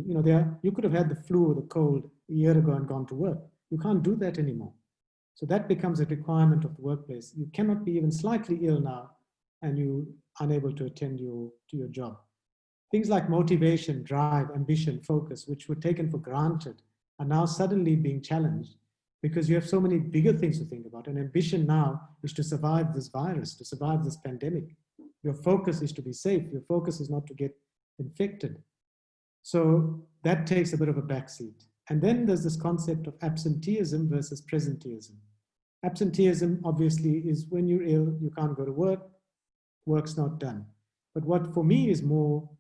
you could have had the flu or the cold a year ago and gone to work. You can't do that anymore. So that becomes a requirement of the workplace. You cannot be even slightly ill now and you're unable to attend to your job. Things like motivation, drive, ambition, focus, which were taken for granted, are now suddenly being challenged because you have so many bigger things to think about. And ambition now is to survive this virus, to survive this pandemic. Your focus is to be safe. Your focus is not to get infected. So that takes a bit of a backseat. And then there's this concept of absenteeism versus presenteeism. Absenteeism, obviously, is when you're ill, you can't go to work, work's not done. But what for me is more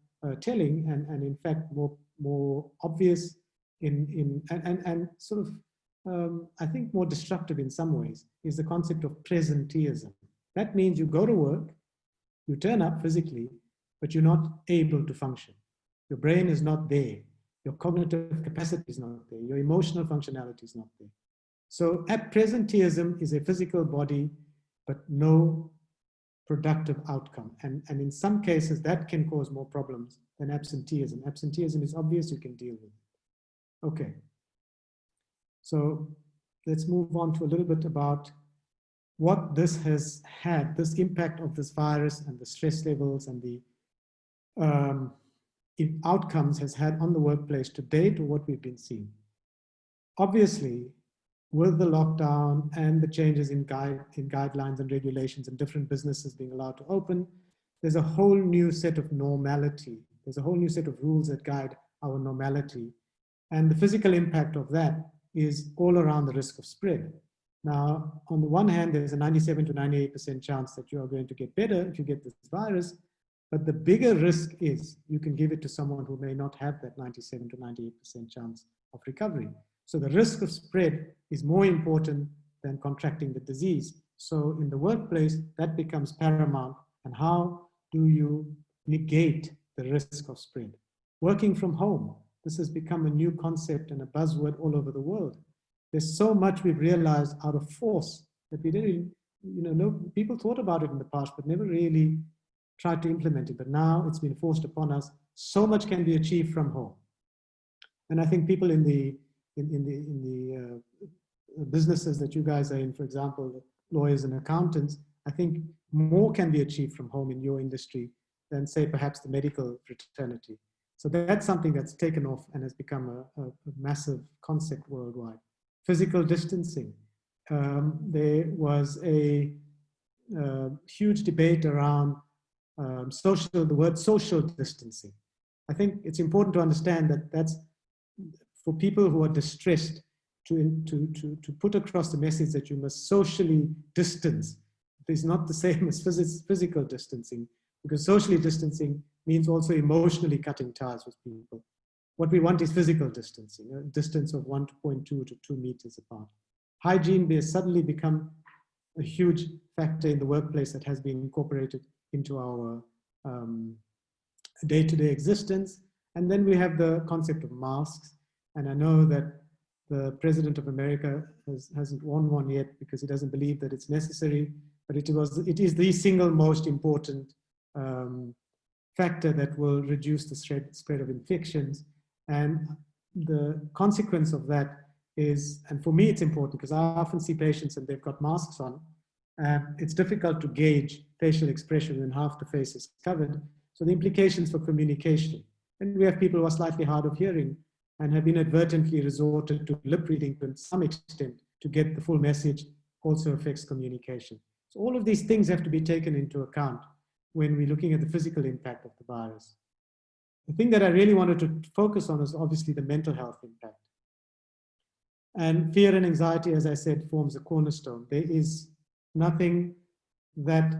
telling and in fact more obvious and sort of, I think more destructive in some ways, is the concept of presenteeism. That means you go to work, you turn up physically, but you're not able to function. Your brain is not there. Your cognitive capacity is not there. Your emotional functionality is not there. So presenteeism is a physical body, but no productive outcome. And in some cases, that can cause more problems than absenteeism. Absenteeism is obvious, you can deal with it. Okay. So let's move on to a little bit about what this has had, this impact of this virus and the stress levels and the outcomes has had on the workplace to date, or what we've been seeing. Obviously, with the lockdown and the changes in guidelines and regulations and different businesses being allowed to open, there's a whole new set of normality. There's a whole new set of rules that guide our normality. And the physical impact of that is all around the risk of spread. Now, on the one hand, there's a 97 to 98% chance that you are going to get better if you get this virus. But the bigger risk is you can give it to someone who may not have that 97 to 98% chance of recovery. So the risk of spread is more important than contracting the disease. So in the workplace, that becomes paramount. And how do you negate the risk of spread? Working from home, this has become a new concept and a buzzword all over the world. There's so much we've realized out of force that we didn't, people thought about it in the past, but never really tried to implement it, but now it's been forced upon us. So much can be achieved from home. And I think people in the businesses that you guys are in, for example, lawyers and accountants, I think more can be achieved from home in your industry than, say, perhaps the medical fraternity. So that's something that's taken off and has become a massive concept worldwide. Physical distancing. There was a huge debate around the word social distancing. I think it's important to understand that that's for people who are distressed to put across the message that you must socially distance. It's not the same as physical distancing, because socially distancing means also emotionally cutting ties with people. What we want is physical distancing, a distance of 1.2 to 2 meters apart. Hygiene has suddenly become a huge factor in the workplace that has been incorporated into our day-to-day existence. And then we have the concept of masks. And I know that the President of America hasn't worn one yet because he doesn't believe that it's necessary, but it is the single most important factor that will reduce the spread of infections. And the consequence of that is, and for me it's important because I often see patients and they've got masks on. It's difficult to gauge facial expression when half the face is covered. So the implications for communication. And we have people who are slightly hard of hearing and have inadvertently resorted to lip reading to some extent to get the full message, also affects communication. So all of these things have to be taken into account when we're looking at the physical impact of the virus. The thing that I really wanted to focus on is obviously the mental health impact. And fear and anxiety, as I said, forms a cornerstone. There is nothing that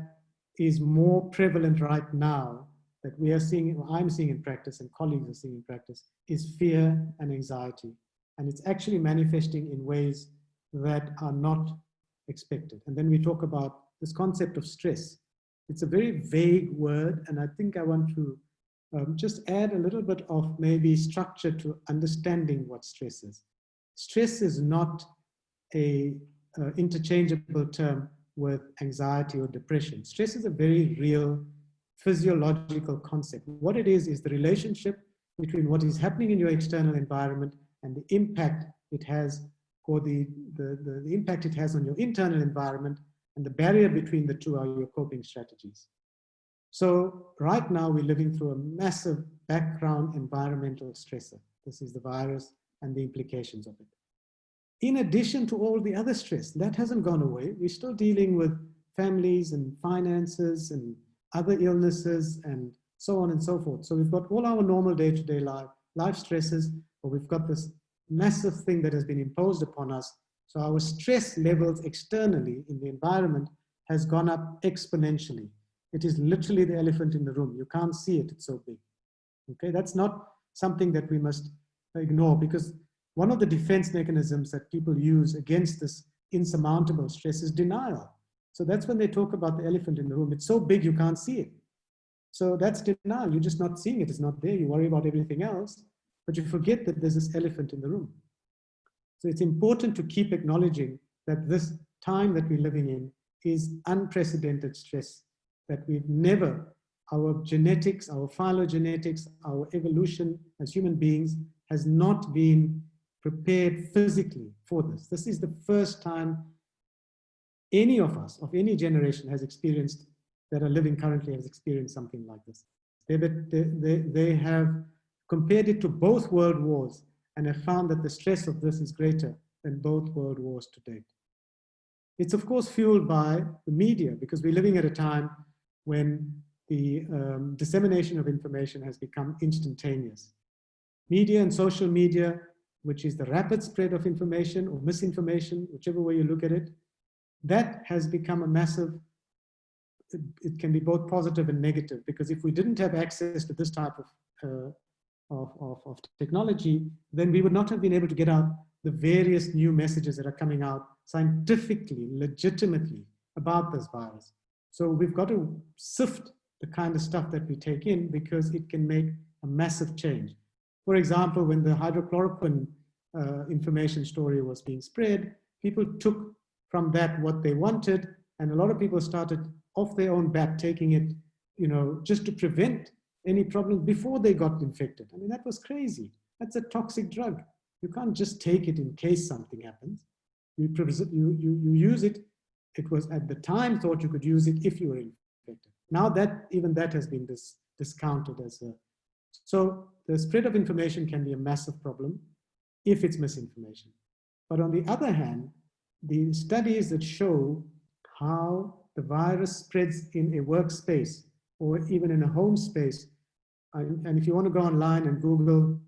is more prevalent right now that we are seeing, or I'm seeing in practice and colleagues are seeing in practice, is fear and anxiety. And it's actually manifesting in ways that are not expected. And then we talk about this concept of stress. It's a very vague word, and I think I want to just add a little bit of maybe structure to understanding what stress is. Stress is not an interchangeable term with anxiety or depression. Stress is a very real physiological concept. What it is the relationship between what is happening in your external environment and the impact it has, or the impact it has on your internal environment, and the barrier between the two are your coping strategies. So right now we're living through a massive background environmental stressor. This is the virus and the implications of it. In addition to all the other stress, that hasn't gone away. We're still dealing with families and finances and other illnesses and so on and so forth. So we've got all our normal day-to-day life life stresses, or we've got this massive thing that has been imposed upon us. So our stress levels externally in the environment has gone up exponentially. It is literally the elephant in the room. You can't see it, it's so big. Okay, that's not something that we must ignore, because one of the defense mechanisms that people use against this insurmountable stress is denial. So that's when they talk about the elephant in the room. It's so big you can't see it. So that's denial. You're just not seeing it. It's not there. You worry about everything else, but you forget that there's this elephant in the room. So it's important to keep acknowledging that this time that we're living in is unprecedented stress, that we've never, our genetics, our phylogenetics, our evolution as human beings has not been prepared physically for this. This is the first time any of us, of any generation, has experienced, that are living currently, has experienced something like this. They have compared it to both world wars and have found that the stress of this is greater than both world wars to date. It's of course fueled by the media, because we're living at a time when the dissemination of information has become instantaneous. Media and social media, which is the rapid spread of information or misinformation, whichever way you look at it, that has become a massive, it can be both positive and negative, because if we didn't have access to this type of technology, then we would not have been able to get out the various new messages that are coming out scientifically, legitimately about this virus. So we've got to sift the kind of stuff that we take in, because it can make a massive change. For example, when the hydrochloroquine information story was being spread, people took from that what they wanted, and a lot of people started off their own bat taking it, you know, just to prevent any problem before they got infected. I mean, that was crazy. That's a toxic drug. You can't just take it in case something happens. You use it. It was at the time thought you could use it if you were infected. Now that, even that has been discounted as a, so the spread of information can be a massive problem if it's misinformation. But on the other hand, the studies that show how the virus spreads in a workspace or even in a home space, and if you want to go online and Google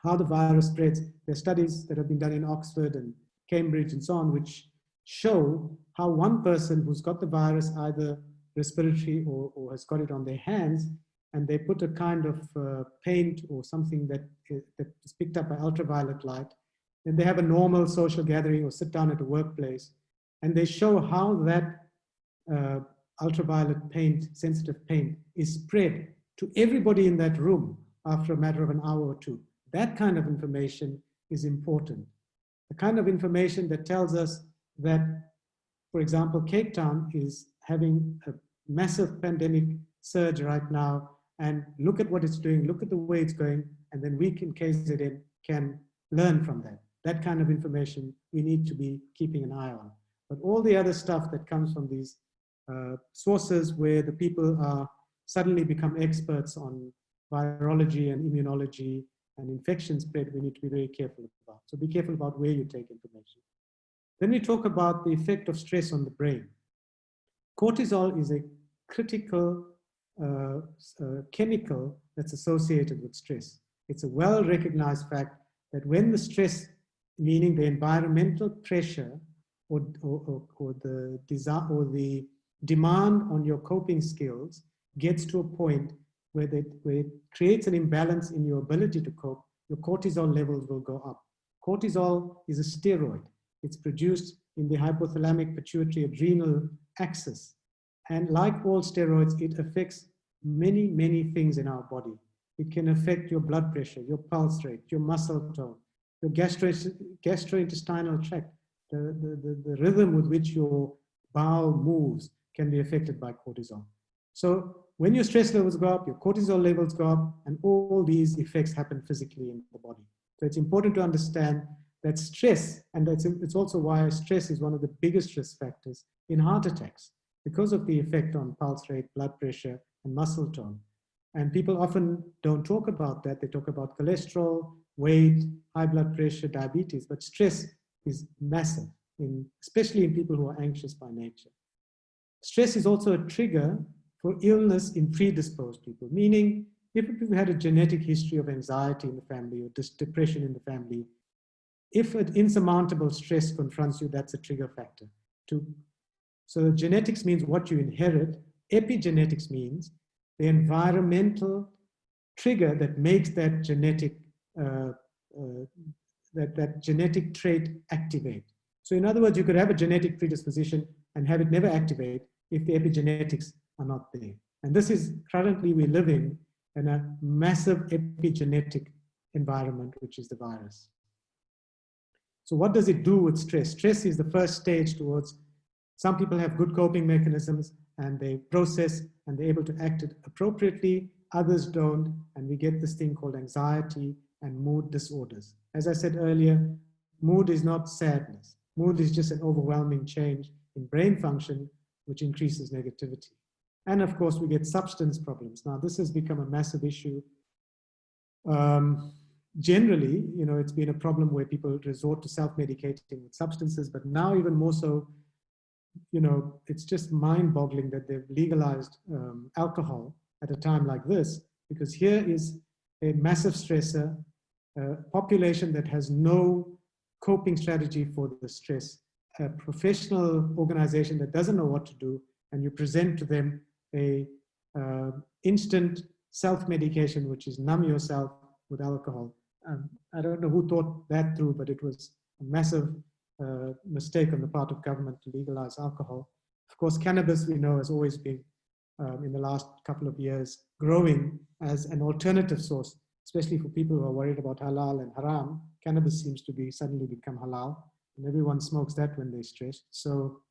how the virus spreads, there are studies that have been done in Oxford and Cambridge and so on, which show how one person who's got the virus, either respiratory or has got it on their hands, and they put a kind of paint or something that is picked up by ultraviolet light, and they have a normal social gathering or sit down at a workplace, and they show how that ultraviolet paint, sensitive paint, is spread to everybody in that room after a matter of an hour or two. That kind of information is important. The kind of information that tells us that, for example, Cape Town is having a massive pandemic surge right now, and look at what it's doing, look at the way it's going, and then we in KZN can learn from that. That kind of information we need to be keeping an eye on. But all the other stuff that comes from these sources where the people are suddenly become experts on virology and immunology and infection spread, we need to be very careful about. So be careful about where you take information. Then we talk about the effect of stress on the brain. Cortisol is a critical chemical that's associated with stress. It's a well-recognized fact that when the stress, meaning the environmental pressure or the desire or the demand on your coping skills gets to a point where it creates an imbalance in your ability to cope, your cortisol levels will go up. Cortisol is a steroid. It's produced in the hypothalamic pituitary adrenal axis. And like all steroids, it affects many, many things in our body. It can affect your blood pressure, your pulse rate, your muscle tone, your gastrointestinal tract, the rhythm with which your bowel moves can be affected by cortisol. So when your stress levels go up, your cortisol levels go up, and all these effects happen physically in the body. So it's important to understand that stress, and it's also why stress is one of the biggest risk factors in heart attacks, because of the effect on pulse rate, blood pressure, and muscle tone. And people often don't talk about that. They talk about cholesterol, weight, high blood pressure, diabetes, but stress is massive, especially in people who are anxious by nature. Stress is also a trigger for illness in predisposed people, meaning if we had a genetic history of anxiety in the family or depression in the family, if an insurmountable stress confronts you, that's a trigger factor. So genetics means what you inherit. Epigenetics means the environmental trigger that makes that genetic that genetic trait activate. So in other words, you could have a genetic predisposition and have it never activate if the epigenetics are not there. And this is currently we're living in a massive epigenetic environment, which is the virus. So what does it do with stress? Stress is the first stage towards, some people have good coping mechanisms and they process and they're able to act it appropriately, others don't, and we get this thing called anxiety and mood disorders. As I said earlier, mood is not sadness. Mood is just an overwhelming change in brain function, which increases negativity. And of course, we get substance problems. Now, this has become a massive issue. Generally, you know, it's been a problem where people resort to self-medicating with substances, but now even more so, you know, it's just mind-boggling that they've legalized alcohol at a time like this, because here is a massive stressor, a population that has no coping strategy for the stress, a professional organization that doesn't know what to do, and you present to them a instant self-medication, which is numb yourself with alcohol. I don't know who thought that through, but it was a massive mistake on the part of government to legalize alcohol. Of course, cannabis, we know, has always been, in the last couple of years, growing as an alternative source, especially for people who are worried about halal and haram. Cannabis seems to be suddenly become halal, and everyone smokes that when they're stressed. So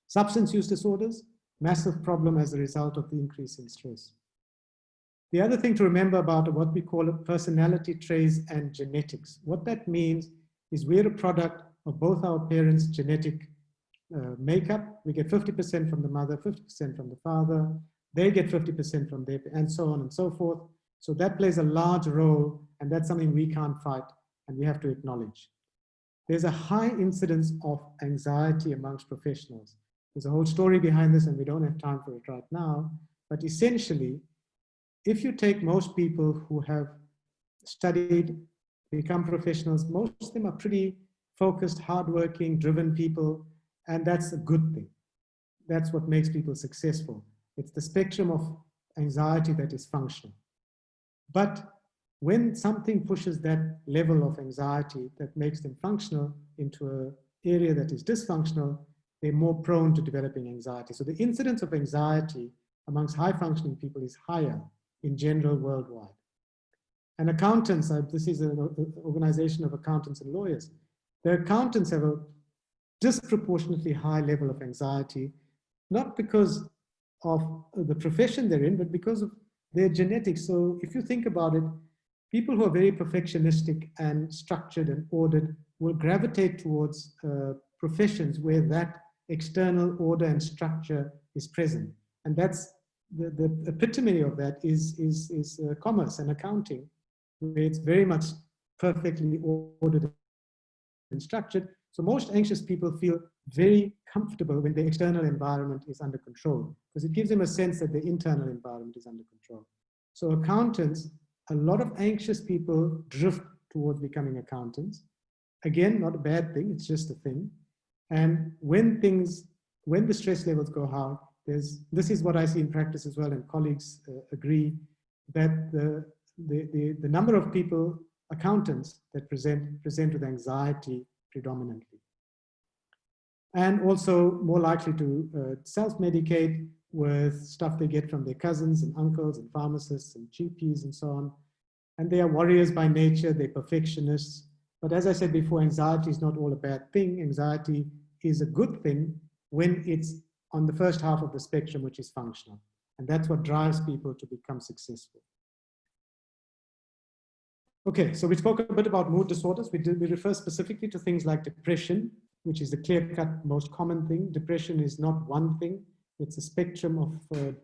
substance use disorders, massive problem as a result of the increase in stress. The other thing to remember about what we call personality traits and genetics. What that means is we're a product of both our parents' genetic makeup. We get 50% from the mother, 50% from the father. They get 50% from their, and so on and so forth. So that plays a large role, and that's something we can't fight, and we have to acknowledge. There's a high incidence of anxiety amongst professionals. There's a whole story behind this, and we don't have time for it right now. But essentially, if you take most people who have studied, become professionals, most of them are pretty focused, hardworking, driven people, and that's a good thing. That's what makes people successful. It's the spectrum of anxiety that is functional. But when something pushes that level of anxiety that makes them functional into an area that is dysfunctional, they're more prone to developing anxiety. So the incidence of anxiety amongst high-functioning people is higher in general worldwide. And accountants, this is an organization of accountants and lawyers. The accountants have a disproportionately high level of anxiety, not because of the profession they're in, but because of their genetics. So if you think about it, people who are very perfectionistic and structured and ordered will gravitate towards professions where that external order and structure is present. And that's the epitome of that is commerce and accounting, where it's very much perfectly ordered and structured. So most anxious people feel very comfortable when the external environment is under control, because it gives them a sense that the internal environment is under control. So accountants, a lot of anxious people drift towards becoming accountants. Again, not a bad thing, it's just a thing. And when the stress levels go high, this is what I see in practice as well, and colleagues agree, that the number of people, accountants, that present with anxiety predominantly. And also more likely to self-medicate with stuff they get from their cousins and uncles and pharmacists and GPs and so on. And they are warriors by nature, they're perfectionists. But as I said before, anxiety is not all a bad thing. Anxiety is a good thing when it's on the first half of the spectrum, which is functional. And that's what drives people to become successful. Okay, so we spoke a bit about mood disorders. We refer specifically to things like depression, which is the clear-cut most common thing. Depression is not one thing. It's a spectrum of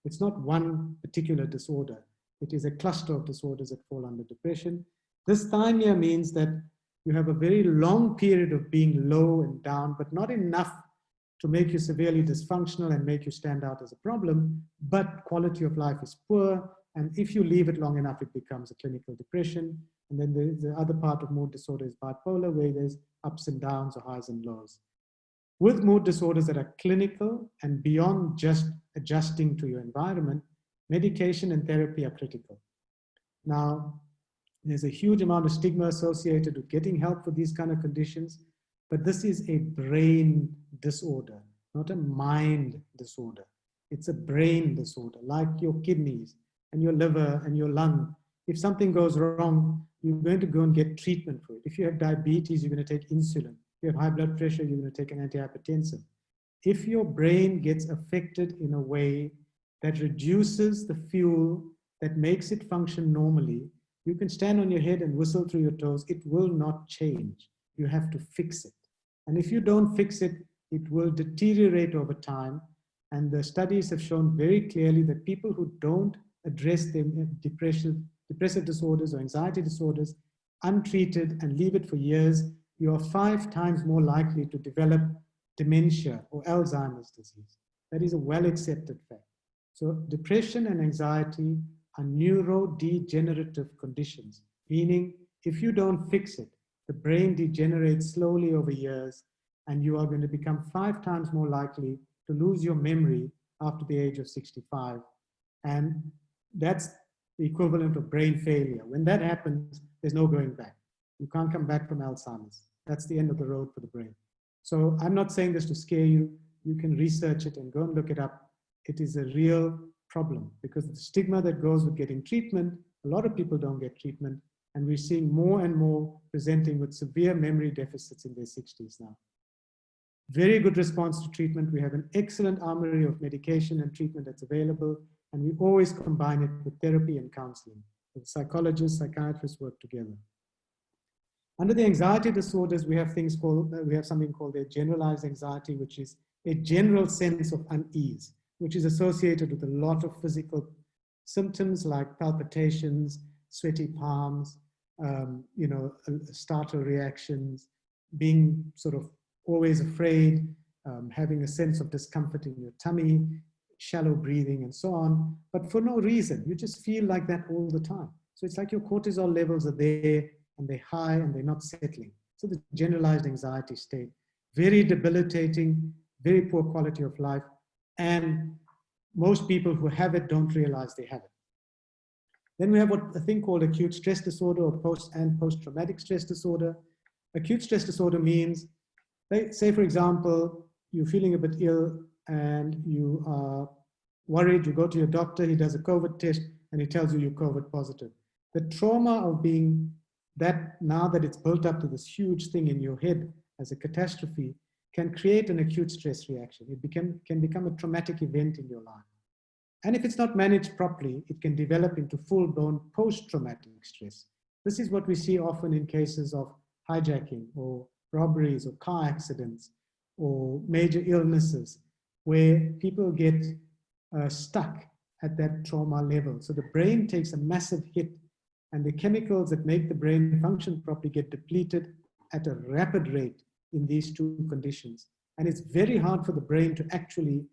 it's not one particular disorder. It is a cluster of disorders that fall under depression. Dysthymia means that you have a very long period of being low and down, but not enough to make you severely dysfunctional and make you stand out as a problem, but quality of life is poor. And if you leave it long enough, it becomes a clinical depression. And then the other part of mood disorder is bipolar, where there's ups and downs or highs and lows. With mood disorders that are clinical and beyond just adjusting to your environment, medication and therapy are critical. Now, there's a huge amount of stigma associated with getting help for these kind of conditions, but this is a brain disorder, not a mind disorder. It's a brain disorder, like your kidneys and your liver and your lung. If something goes wrong, you're going to go and get treatment for it. If you have diabetes, you're going to take insulin. If you have high blood pressure, you're going to take an antihypertensive. If your brain gets affected in a way that reduces the fuel that makes it function normally, you can stand on your head and whistle through your toes. It will not change. You have to fix it. And if you don't fix it, it will deteriorate over time. And the studies have shown very clearly that people who don't address their depressive disorders or anxiety disorders untreated and leave it for years, you are 5 times more likely to develop dementia or Alzheimer's disease. That is a well-accepted fact. So depression and anxiety are neurodegenerative conditions, meaning if you don't fix it, the brain degenerates slowly over years, and you are going to become 5 times more likely to lose your memory after the age of 65. And that's the equivalent of brain failure. When that happens, there's no going back. You can't come back from Alzheimer's. That's the end of the road for the brain. So I'm not saying this to scare you. You can research it and go and look it up. It is a real problem because of the stigma that goes with getting treatment. A lot of people don't get treatment, and we're seeing more and more presenting with severe memory deficits in their 60s now. Very good response to treatment. We have an excellent armory of medication and treatment that's available, and we always combine it with therapy and counseling. The psychologists, psychiatrists work together. Under the anxiety disorders, we have something called a generalized anxiety, which is a general sense of unease, which is associated with a lot of physical symptoms like palpitations, sweaty palms, startle reactions, being sort of always afraid, having a sense of discomfort in your tummy, shallow breathing, and so on, but for no reason. You just feel like that all the time. So it's like your cortisol levels are there, and they're high, and they're not settling. So the generalized anxiety state, very debilitating, very poor quality of life, and most people who have it don't realize they have it. Then we have a thing called acute stress disorder or post-traumatic stress disorder. Acute stress disorder means, say for example, you're feeling a bit ill and you are worried, you go to your doctor, he does a COVID test and he tells you you're COVID positive. The trauma of being that, now that it's built up to this huge thing in your head as a catastrophe, can create an acute stress reaction. It can become a traumatic event in your life. And if it's not managed properly, it can develop into full-blown post-traumatic stress. This is what we see often in cases of hijacking or robberies or car accidents or major illnesses, where people get stuck at that trauma level. So the brain takes a massive hit, and the chemicals that make the brain function properly get depleted at a rapid rate in these two conditions. And it's very hard for the brain to actually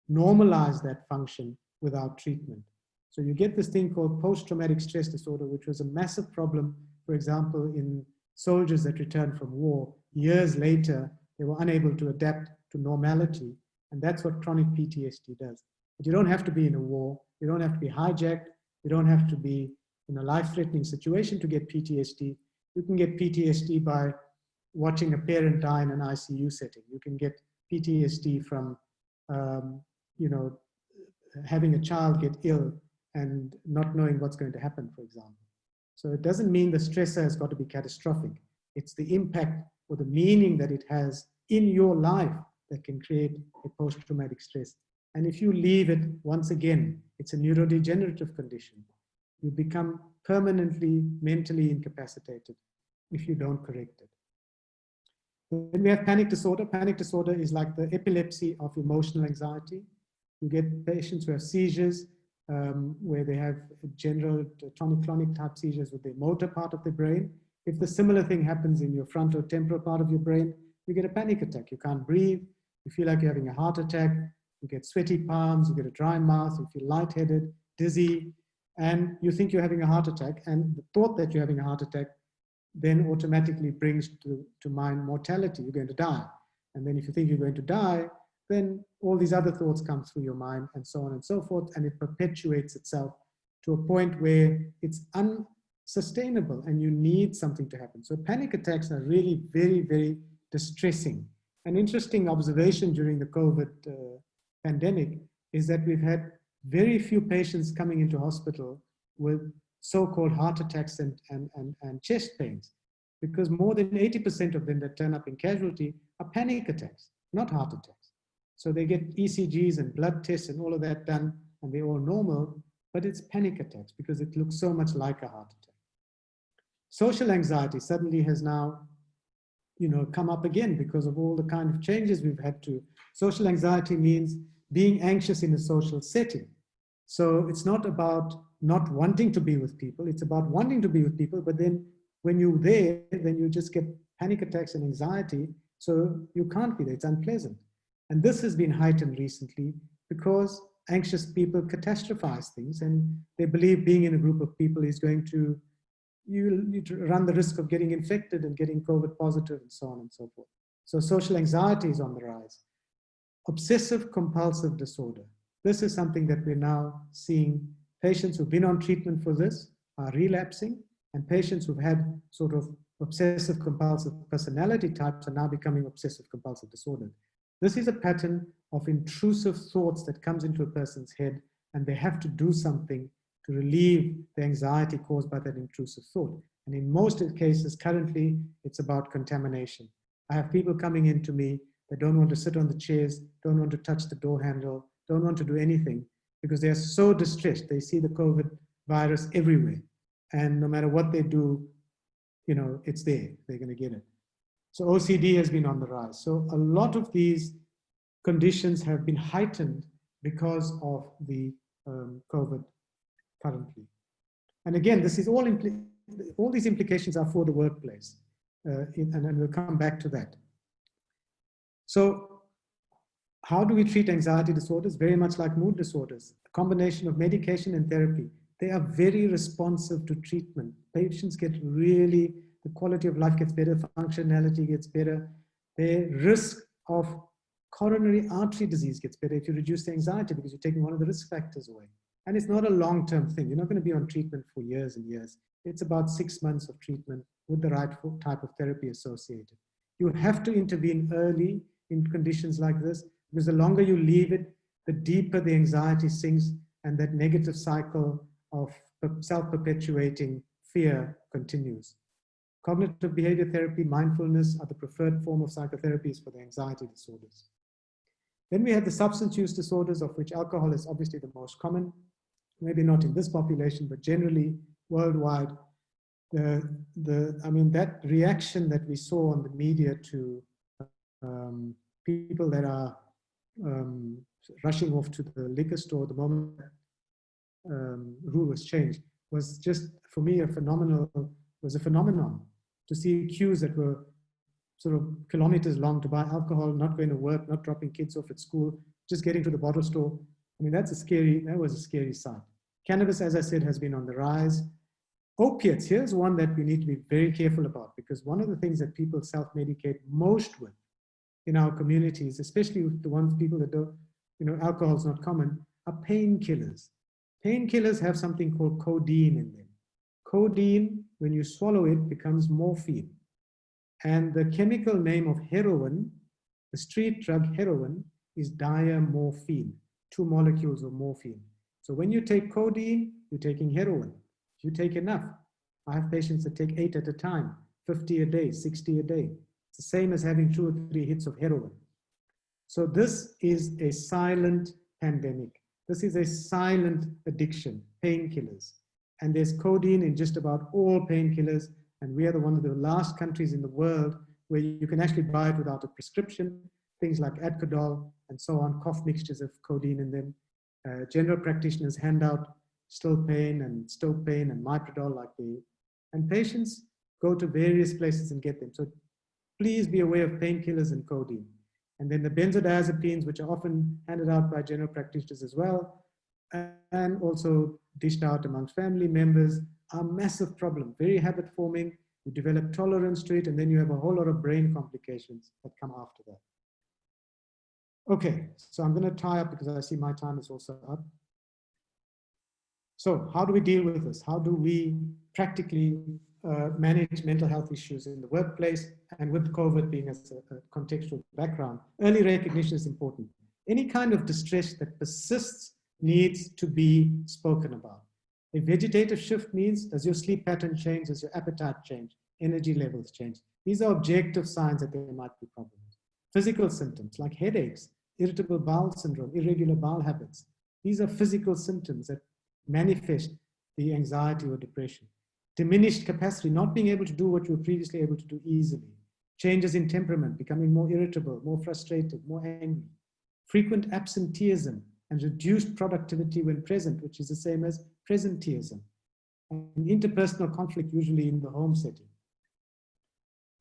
normalize that function without treatment. So you get this thing called post-traumatic stress disorder, which was a massive problem, for example, in soldiers that returned from war. Years later, they were unable to adapt to normality, and that's what chronic PTSD does. But you don't have to be in a war, you don't have to be hijacked, you don't have to be in a life-threatening situation to get PTSD. You can get PTSD by watching a parent die in an ICU setting. You can get PTSD from, having a child get ill and not knowing what's going to happen, for example. So it doesn't mean the stressor has got to be catastrophic. It's the impact or the meaning that it has in your life that can create a post-traumatic stress. And if you leave it, once again, it's a neurodegenerative condition. You become permanently mentally incapacitated if you don't correct it. Then we have panic disorder. Panic disorder is like the epilepsy of emotional anxiety. You get patients who have seizures, where they have general tonic-clonic type seizures with the motor part of the brain. If the similar thing happens in your frontotemporal part of your brain, you get a panic attack. You can't breathe, You feel like you're having a heart attack, you get sweaty palms, you get a dry mouth, you feel lightheaded, dizzy, and you think you're having a heart attack. And the thought that you're having a heart attack then automatically brings to mind mortality. You're going to die. And then if you think you're going to die, then all these other thoughts come through your mind and so on and so forth. And it perpetuates itself to a point where it's unsustainable and you need something to happen. So panic attacks are really very, very distressing. An interesting observation during the COVID pandemic is that we've had very few patients coming into hospital with so-called heart attacks and chest pains, because more than 80% of them that turn up in casualty are panic attacks, not heart attacks. So they get ECGs and blood tests and all of that done, and they're all normal, but it's panic attacks because it looks so much like a heart attack. Social anxiety suddenly has now, come up again because of all the kind of changes we've had to. Social anxiety means being anxious in a social setting. So it's not about not wanting to be with people, it's about wanting to be with people, but then when you're there, then you just get panic attacks and anxiety, so you can't be there, it's unpleasant. And this has been heightened recently because anxious people catastrophize things and they believe being in a group of people is going to, you run the risk of getting infected and getting COVID positive and so on and so forth. So social anxiety is on the rise. Obsessive compulsive disorder. This is something that we're now seeing. Patients who've been on treatment for this are relapsing, and patients who've had sort of obsessive compulsive personality types are now becoming obsessive compulsive disorder. This is a pattern of intrusive thoughts that comes into a person's head, and they have to do something to relieve the anxiety caused by that intrusive thought. And in most cases, currently, it's about contamination. I have people coming in to me that don't want to sit on the chairs, don't want to touch the door handle, don't want to do anything because they are so distressed. They see the COVID virus everywhere. And no matter what they do, it's there, they're going to get it. So OCD has been on the rise. So a lot of these conditions have been heightened because of the COVID currently. And again, this is all these implications are for the workplace. And we'll come back to that. So how do we treat anxiety disorders? Very much like mood disorders, a combination of medication and therapy. They are very responsive to treatment. Patients get really, the quality of life gets better, functionality gets better. Their risk of coronary artery disease gets better if you reduce the anxiety because you're taking one of the risk factors away. And it's not a long-term thing. You're not going to be on treatment for years and years. It's about 6 months of treatment with the right type of therapy associated. You have to intervene early in conditions like this, because the longer you leave it, the deeper the anxiety sinks and that negative cycle of self-perpetuating fear continues. Cognitive behavior therapy, mindfulness are the preferred form of psychotherapies for the anxiety disorders. Then we have the substance use disorders, of which alcohol is obviously the most common, maybe not in this population, but generally worldwide. That reaction that we saw on the media to people that are rushing off to the liquor store the moment rule was changed was just, for me, a phenomenon to see queues that were sort of kilometers long to buy alcohol, not going to work, not dropping kids off at school, just getting to the bottle store. I mean, that was a scary sight. Cannabis, as I said, has been on the rise. Opiates, here's one that we need to be very careful about, because one of the things that people self-medicate most with in our communities, especially with the ones people that don't, alcohol is not common, are painkillers. Painkillers have something called codeine in them. Codeine, when you swallow it, becomes morphine. And the chemical name of heroin, the street drug heroin, is diamorphine, 2 molecules of morphine. So when you take codeine, you're taking heroin. If you take enough, I have patients that take 8 at a time, 50 a day, 60 a day. It's the same as having 2 or 3 hits of heroin. So this is a silent pandemic. This is a silent addiction, painkillers. And there's codeine in just about all painkillers. And we are one of the last countries in the world where you can actually buy it without a prescription. Things like Adcodol and so on, cough mixtures of codeine in them. General practitioners hand out still pain and stoke pain and Miprodol and patients go to various places and get them. So please be aware of painkillers and codeine. And then the benzodiazepines, which are often handed out by general practitioners as well, and also dished out amongst family members, are a massive problem, very habit forming. You develop tolerance to it, and then you have a whole lot of brain complications that come after that. Okay, so I'm going to tie up because I see my time is also up. So how do we deal with this? How do we practically manage mental health issues in the workplace, and with COVID being as a contextual background? Early recognition is important. Any kind of distress that persists needs to be spoken about. A vegetative shift means, does your sleep pattern change? Does your appetite change? Energy levels change? These are objective signs that there might be problems. Physical symptoms like headaches, irritable bowel syndrome, irregular bowel habits. These are physical symptoms that manifest the anxiety or depression. Diminished capacity, not being able to do what you were previously able to do easily. Changes in temperament, becoming more irritable, more frustrated, more angry. Frequent absenteeism and reduced productivity when present, which is the same as presenteeism. And interpersonal conflict, usually in the home setting.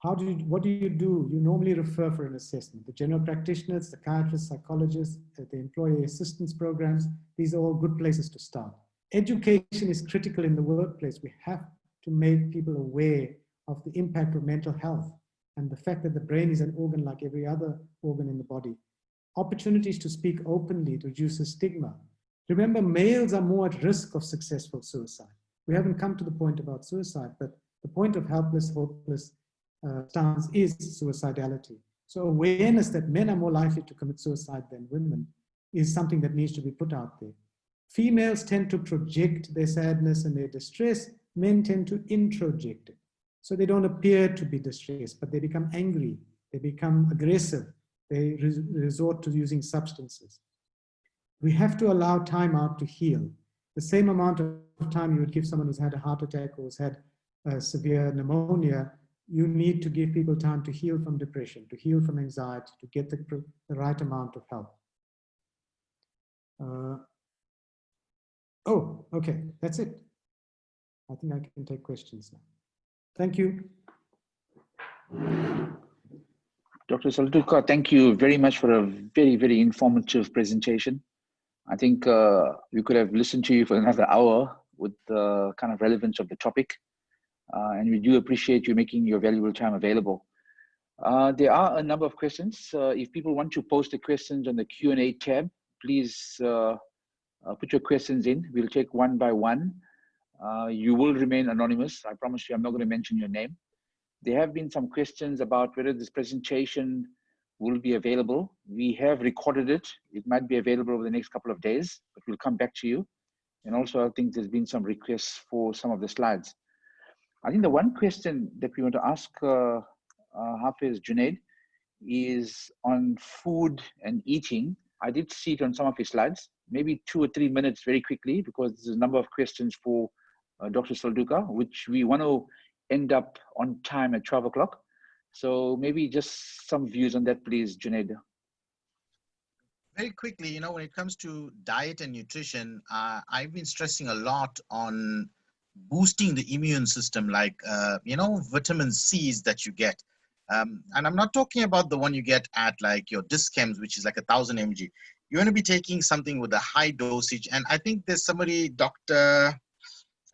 What do? You normally refer for an assessment. The general practitioners, psychiatrists, psychologists, the employee assistance programs, these are all good places to start. Education is critical in the workplace. We have to make people aware of the impact of mental health and the fact that the brain is an organ like every other organ in the body. Opportunities to speak openly to reduce the stigma. Remember, males are more at risk of successful suicide. We haven't come to the point about suicide, but the point of helpless, hopeless stance is suicidality. So awareness that men are more likely to commit suicide than women is something that needs to be put out there. Females tend to project their sadness and their distress. Men tend to introject it. So they don't appear to be distressed, but they become angry. They become aggressive. They resort to using substances. We have to allow time out to heal. The same amount of time you would give someone who's had a heart attack or who's had severe pneumonia, you need to give people time to heal from depression, to heal from anxiety, to get the right amount of help. Oh, okay, that's it. I think I can take questions now. Thank you. Dr. Saldukar, thank you very much for a very, very informative presentation. I think we could have listened to you for another hour with the kind of relevance of the topic. And we do appreciate you making your valuable time available. There are a number of questions. If people want to post the questions on the Q&A tab, please put your questions in. We'll take one by one. You will remain anonymous. I promise you, I'm not going to mention your name. There have been some questions about whether this presentation will be available. We have recorded it. It might be available over the next couple of days, but we'll come back to you. And also, I think there's been some requests for some of the slides. I think the one question that we want to ask Hafez Junaid is on food and eating. I did see it on some of his slides, maybe 2 or 3 minutes very quickly, because there's a number of questions for Dr. Saldukar, which we want to end up on time at 12 o'clock. So maybe just some views on that, please, Junaid. Very quickly, you know, when it comes to diet and nutrition, I've been stressing a lot on boosting the immune system, like, you know, vitamin C's that you get. And I'm not talking about the one you get at like your Dischems, which is like 1,000 mg. You're going to be taking something with a high dosage. And I think there's somebody, Dr.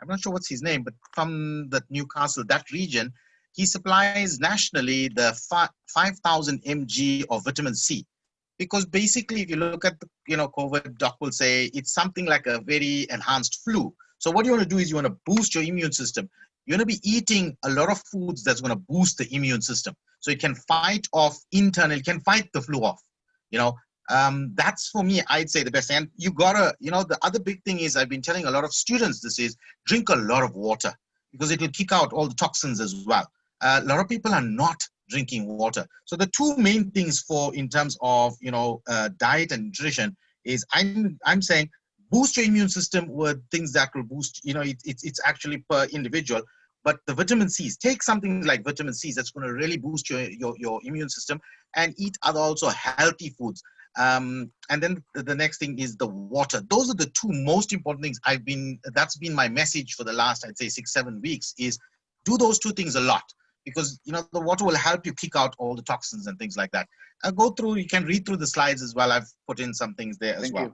I'm not sure what's his name, but from the Newcastle, that region, he supplies nationally the 5,000 mg of vitamin C. Because basically, if you look at the, you know, COVID, doc will say it's something like a very enhanced flu. So what you want to do is you want to boost your immune system. You're going to be eating a lot of foods that's going to boost the immune system. So it can fight off internal, can fight the flu off, you know. That's for me, I'd say the best. And you gotta, you know, the other big thing is I've been telling a lot of students this is drink a lot of water because it will kick out all the toxins as well. A lot of people are not drinking water. So the two main things for in terms of, you know, diet and nutrition is I'm saying boost your immune system with things that will boost, you know, it's actually per individual. But the vitamin C's, take something like vitamin C's that's going to really boost your immune system, and eat other also healthy foods. And then the next thing is the water. Those are the two most important things that's been my message for the last, I'd say 6-7 weeks, is do those two things a lot. because the water will help you kick out all the toxins and things like that. Go through, you can read through the slides as well. I've put in some things there as well.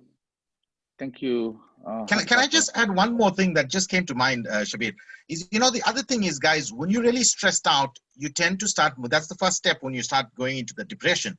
Thank you. Can I just add one more thing that just came to mind, Shaqir? Is the other thing is, guys, when you're really stressed out, you tend to start. That's the first step when you start going into the depression.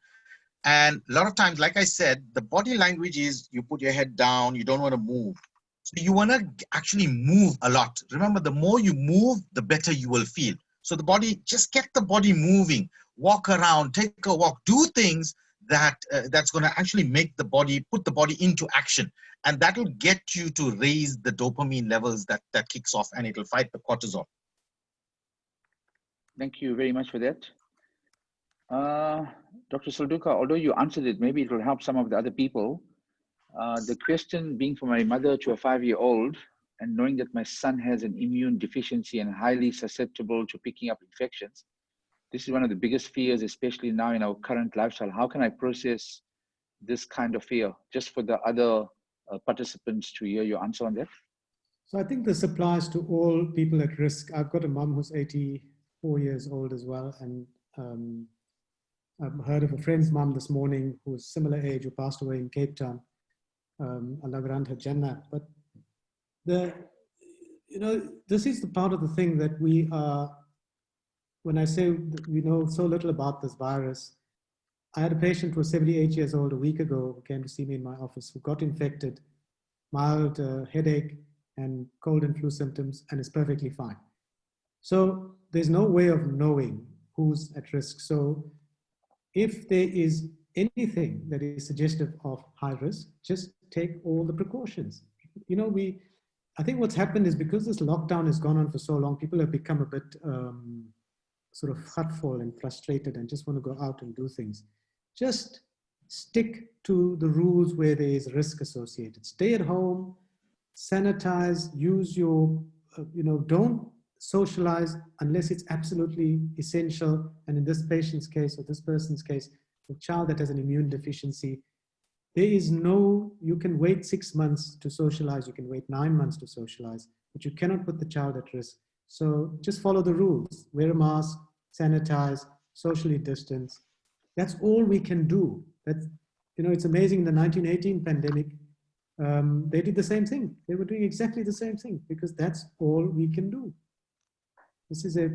And a lot of times, like I said, the body language is you put your head down, you don't want to move. So you want to actually move a lot. Remember, the more you move, the better you will feel. So the body, just get the body moving, walk around, take a walk, do things that that's going to actually make the body, put the body into action. And that will get you to raise the dopamine levels that kicks off, and it'll fight the cortisol. Thank you very much for that. Dr. Saldukar, although you answered it, maybe it will help some of the other people. The question being for my mother to a 5-year-old, and knowing that my son has an immune deficiency and highly susceptible to picking up infections, this is one of the biggest fears, especially now in our current lifestyle. How can I process this kind of fear? Just for the other participants to hear your answer on that. So I think this applies to all people at risk. I've got a mom who's 84 years old as well, and I've heard of a friend's mom this morning who's similar age who passed away in Cape Town. Allah grant her Jannah. But this is the part of the thing that we are, when I say we know so little about this virus. I had a patient who was 78 years old a week ago who came to see me in my office who got infected, mild headache and cold and flu symptoms, and is perfectly fine. So there's no way of knowing who's at risk. So if there is anything that is suggestive of high risk, just take all the precautions. I think what's happened is because this lockdown has gone on for so long, people have become a bit sort of hurtful and frustrated and just want to go out and do things. Just stick to the rules where there is risk associated. Stay at home, sanitize, use your, don't socialize unless it's absolutely essential. And in this patient's case, or this person's case, the child that has an immune deficiency, there is you can wait 6 months to socialize, you can wait 9 months to socialize, but you cannot put the child at risk. So just follow the rules, wear a mask, sanitize, socially distance. That's all we can do. It's amazing, in the 1918 pandemic, they did the same thing. They were doing exactly the same thing because that's all we can do. This is a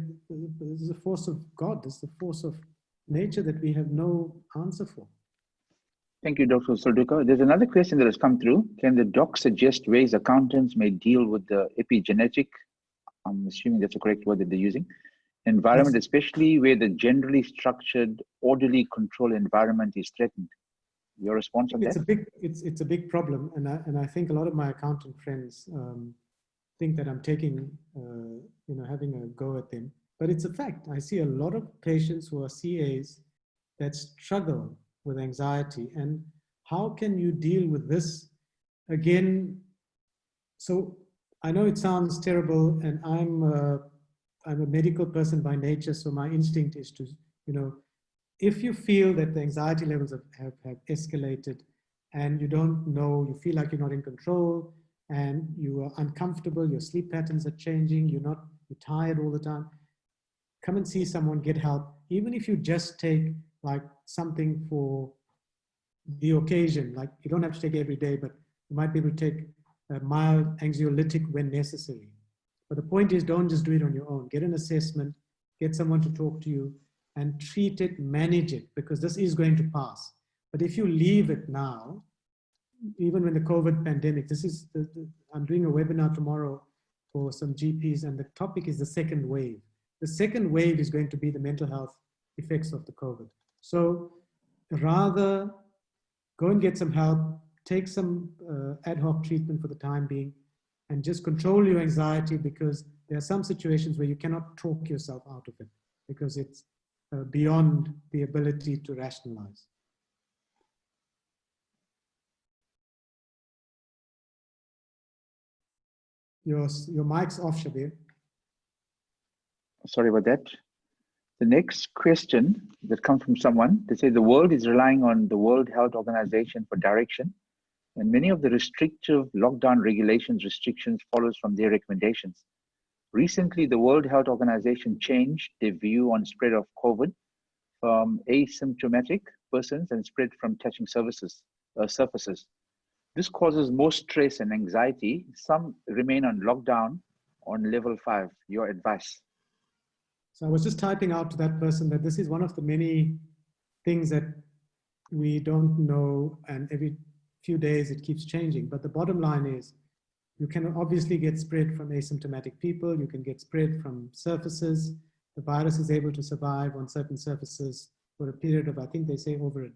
force of God. This is a force of nature that we have no answer for. Thank you, Dr. Saldukar. There's another question that has come through. Can the doc suggest ways accountants may deal with the epigenetic, I'm assuming that's the correct word that they're using, environment, yes, especially where the generally structured, orderly control environment is threatened? Your response on that? It's a big problem, and I think a lot of my accountant friends think that I'm taking, having a go at them. But it's a fact. I see a lot of patients who are CAs that struggle with anxiety. And how can you deal with this? Again, so I know it sounds terrible, and I'm a medical person by nature, so my instinct is to, if you feel that the anxiety levels have escalated and you don't know, you feel like you're not in control and you are uncomfortable, your sleep patterns are changing, you're tired all the time, come and see someone, get help. Even if you just take like something for the occasion, like you don't have to take every day, but you might be able to take a mild anxiolytic when necessary. But the point is, don't just do it on your own. Get an assessment, get someone to talk to you, and treat it, manage it, because this is going to pass. But if you leave it now, even when the COVID pandemic, I'm doing a webinar tomorrow for some GPs, and the topic is the second wave. The second wave is going to be the mental health effects of the COVID. So rather go and get some help, take some ad hoc treatment for the time being, and just control your anxiety, because there are some situations where you cannot talk yourself out of it because it's beyond the ability to rationalize. Your mic's off, Shaqir. Sorry about that. The next question that comes from someone, they say the world is relying on the World Health Organization for direction, and many of the restrictive lockdown restrictions follows from their recommendations. Recently, the World Health Organization changed their view on spread of COVID from asymptomatic persons and spread from touching surfaces. This causes more stress and anxiety. Some remain on lockdown on level 5. Your advice? So I was just typing out to that person that this is one of the many things that we don't know, and every few days it keeps changing. But the bottom line is, you can obviously get spread from asymptomatic people. You can get spread from surfaces. The virus is able to survive on certain surfaces for a period of, I think they say over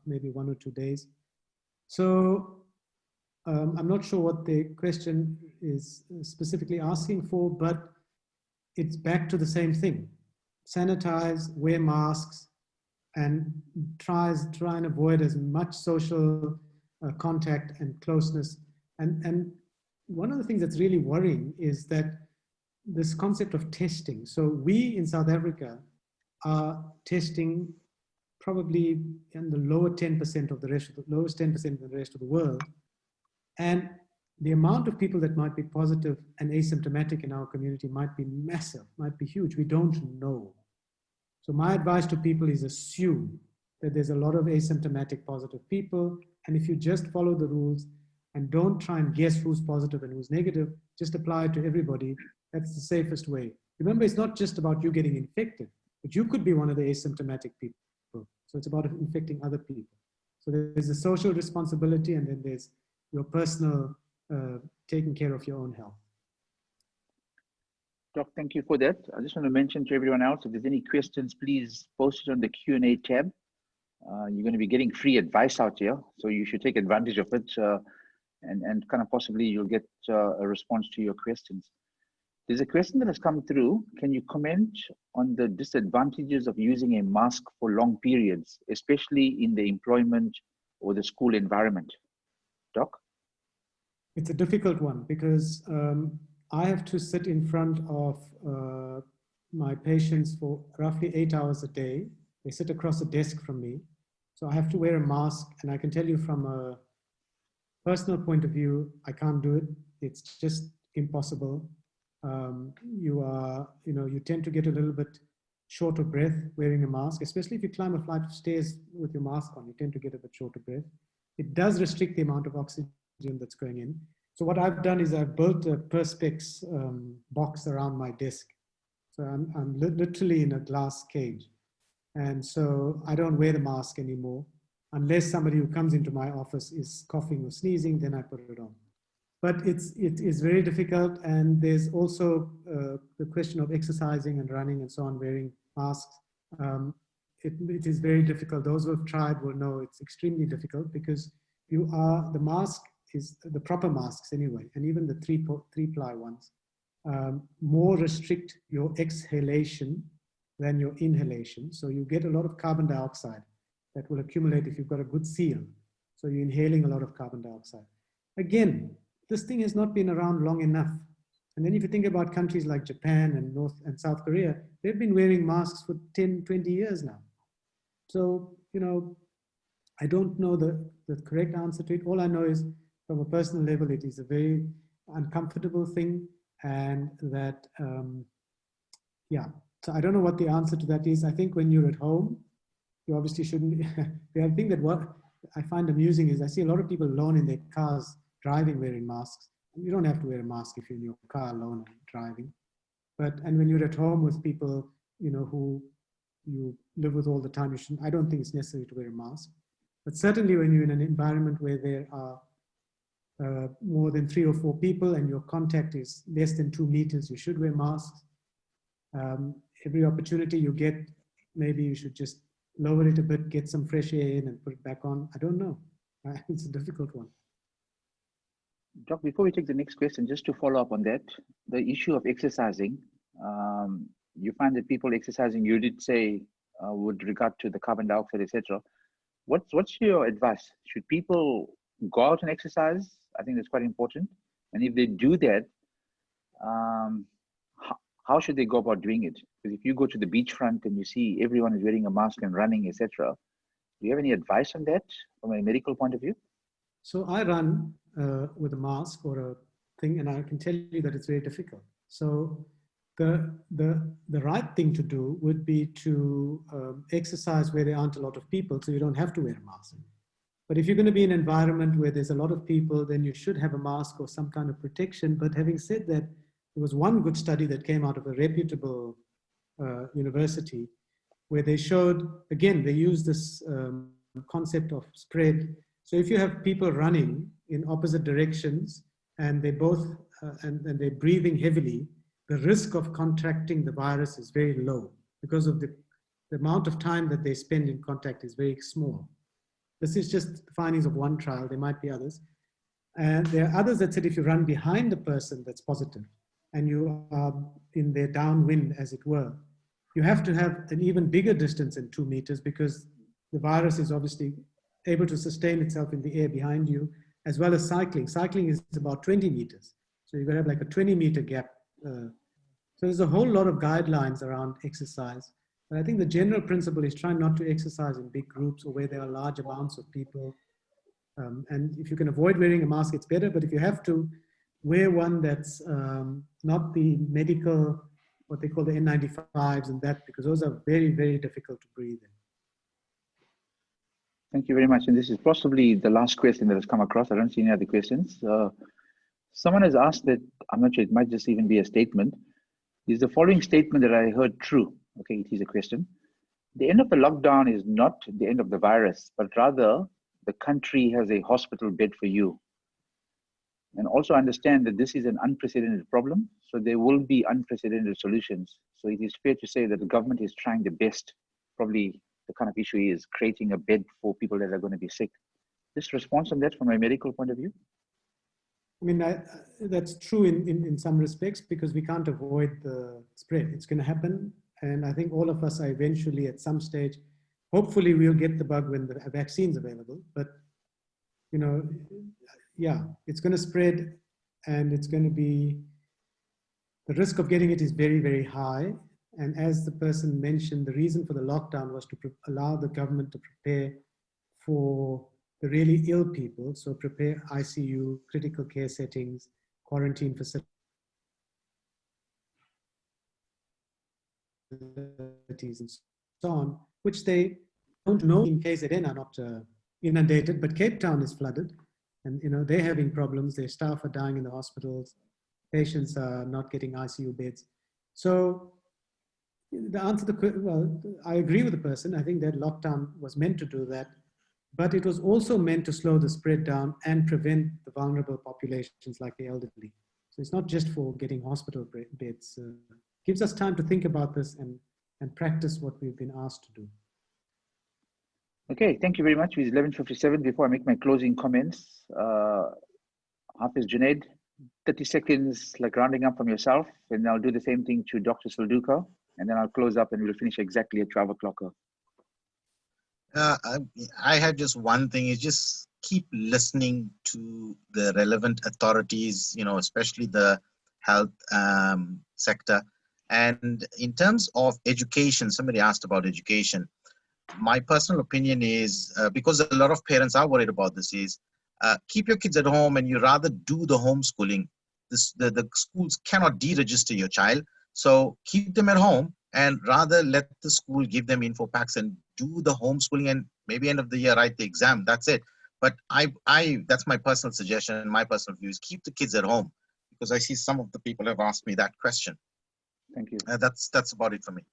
maybe 1 or 2 days. So I'm not sure what the question is specifically asking for, but it's back to the same thing. Sanitize, wear masks, and try and avoid as much social contact and closeness. And one of the things that's really worrying is that this concept of testing. So we in South Africa are testing probably in the lower 10% of the rest of the lowest 10% of the rest of the world. And the amount of people that might be positive and asymptomatic in our community might be massive, might be huge. We don't know. So my advice to people is assume that there's a lot of asymptomatic positive people. And if you just follow the rules and don't try and guess who's positive and who's negative, just apply it to everybody. That's the safest way. Remember, it's not just about you getting infected, but you could be one of the asymptomatic people. So it's about infecting other people. So there's a social responsibility, and then there's your personal taking care of your own health. Doc, thank you for that. I just want to mention to everyone else, if there's any questions, please post it on the Q&A tab. You're going to be getting free advice out here, so you should take advantage of it, and kind of possibly you'll get a response to your questions. There's a question that has come through. Can you comment on the disadvantages of using a mask for long periods, especially in the employment or the school environment? Doc? It's a difficult one because I have to sit in front of my patients for roughly 8 hours a day. They sit across a desk from me. So I have to wear a mask, and I can tell you from a personal point of view, I can't do it. It's just impossible. You tend to get a little bit short of breath wearing a mask, especially if you climb a flight of stairs with your mask on, you tend to get a bit short of breath. It does restrict the amount of oxygen that's going in. So what I've done is I've built a Perspex box around my desk. So I'm literally in a glass cage. And so I don't wear the mask anymore. Unless somebody who comes into my office is coughing or sneezing, then I put it on. But it is very difficult, and there's also the question of exercising and running and so on, wearing masks. It is very difficult. Those who have tried will know it's extremely difficult because the mask is the proper masks anyway, and even the three-ply ones, more restrict your exhalation than your inhalation. So you get a lot of carbon dioxide that will accumulate if you've got a good seal. So you're inhaling a lot of carbon dioxide. Again, this thing has not been around long enough. And then if you think about countries like Japan and North and South Korea, they've been wearing masks for 10, 20 years now. So, I don't know the correct answer to it. All I know is from a personal level, it is a very uncomfortable thing. And that, so I don't know what the answer to that is. I think when you're at home, you obviously shouldn't. The other thing that what I find amusing is I see a lot of people alone in their cars driving wearing masks. You don't have to wear a mask if you're in your car alone and driving. And when you're at home with people, who you live with all the time, I don't think it's necessary to wear a mask. But certainly when you're in an environment where there are more than 3 or 4 people and your contact is less than 2 meters, you should wear masks. Every opportunity you get, maybe you should just lower it a bit, get some fresh air in and put it back on. I don't know. It's a difficult one. Doc, before we take the next question, just to follow up on that, the issue of exercising, you find that people exercising, you did say, with regard to the carbon dioxide, etc. What's your advice? Should people go out and exercise? I think that's quite important. And if they do that, how should they go about doing it? Because if you go to the beachfront and you see everyone is wearing a mask and running, etc., do you have any advice on that from a medical point of view? So I run with a mask or a thing, and I can tell you that it's very difficult. So the right thing to do would be to exercise where there aren't a lot of people, so you don't have to wear a mask. But if you're going to be in an environment where there's a lot of people, then you should have a mask or some kind of protection. But having said that, there was one good study that came out of a reputable university where they showed, again, they used this concept of spread. So if you have people running in opposite directions and they both, and they're breathing heavily, the risk of contracting the virus is very low because of the amount of time that they spend in contact is very small. This is just the findings of one trial. There might be others. And there are others that said if you run behind a person that's positive and you are in their downwind, as it were, you have to have an even bigger distance than 2 meters because the virus is obviously able to sustain itself in the air behind you, as well as cycling. Cycling is about 20 meters. So you're going to have like a 20-meter gap. So there's a whole lot of guidelines around exercise. But I think the general principle is try not to exercise in big groups or where there are large amounts of people. And if you can avoid wearing a mask, it's better. But if you have to, wear one that's not the medical, what they call the N95s and that, because those are very, very difficult to breathe in. Thank you very much. And this is possibly the last question that has come across. I don't see any other questions. Someone has asked that, I'm not sure, it might just even be a statement. Is the following statement that I heard true? Okay, it is a question. The end of the lockdown is not the end of the virus, but rather the country has a hospital bed for you. And also understand that this is an unprecedented problem, so there will be unprecedented solutions. So it is fair to say that the government is trying the best. Probably the kind of issue is creating a bed for people that are going to be sick. This response on that from a medical point of view? I mean, that's true in some respects because we can't avoid the spread. It's going to happen. And I think all of us are eventually at some stage, hopefully we'll get the bug when the vaccine's available. But, you know, yeah, it's going to spread and it's going to be, the risk of getting it is very, very high. And as the person mentioned, the reason for the lockdown was to allow the government to prepare for the really ill people. So prepare ICU, critical care settings, quarantine facilities and so on, which they don't know in KZN are not inundated, but Cape Town is flooded. And you know they're having problems. Their staff are dying in the hospitals. Patients are not getting ICU beds. So the answer to well, I agree with the person. I think that lockdown was meant to do that, but it was also meant to slow the spread down and prevent the vulnerable populations like the elderly. So it's not just for getting hospital beds. Gives us time to think about this and practice what we've been asked to do. Okay, thank you very much. It's 11:57. Before I make my closing comments, Hafez, Junaid, 30 seconds, like rounding up from yourself, and I'll do the same thing to Dr. Saldukar, and then I'll close up and we'll finish exactly at 12 o'clock. I have just one thing, is just keep listening to the relevant authorities, you know, especially the health sector. And in terms of education, somebody asked about education. My personal opinion is, because a lot of parents are worried about this, is keep your kids at home and you rather do the homeschooling. The schools cannot deregister your child. So keep them at home and rather let the school give them info packs and do the homeschooling, and maybe end of the year write the exam. That's it. But that's my personal suggestion. My personal view is keep the kids at home, because I see some of the people have asked me that question. Thank you. That's about it for me.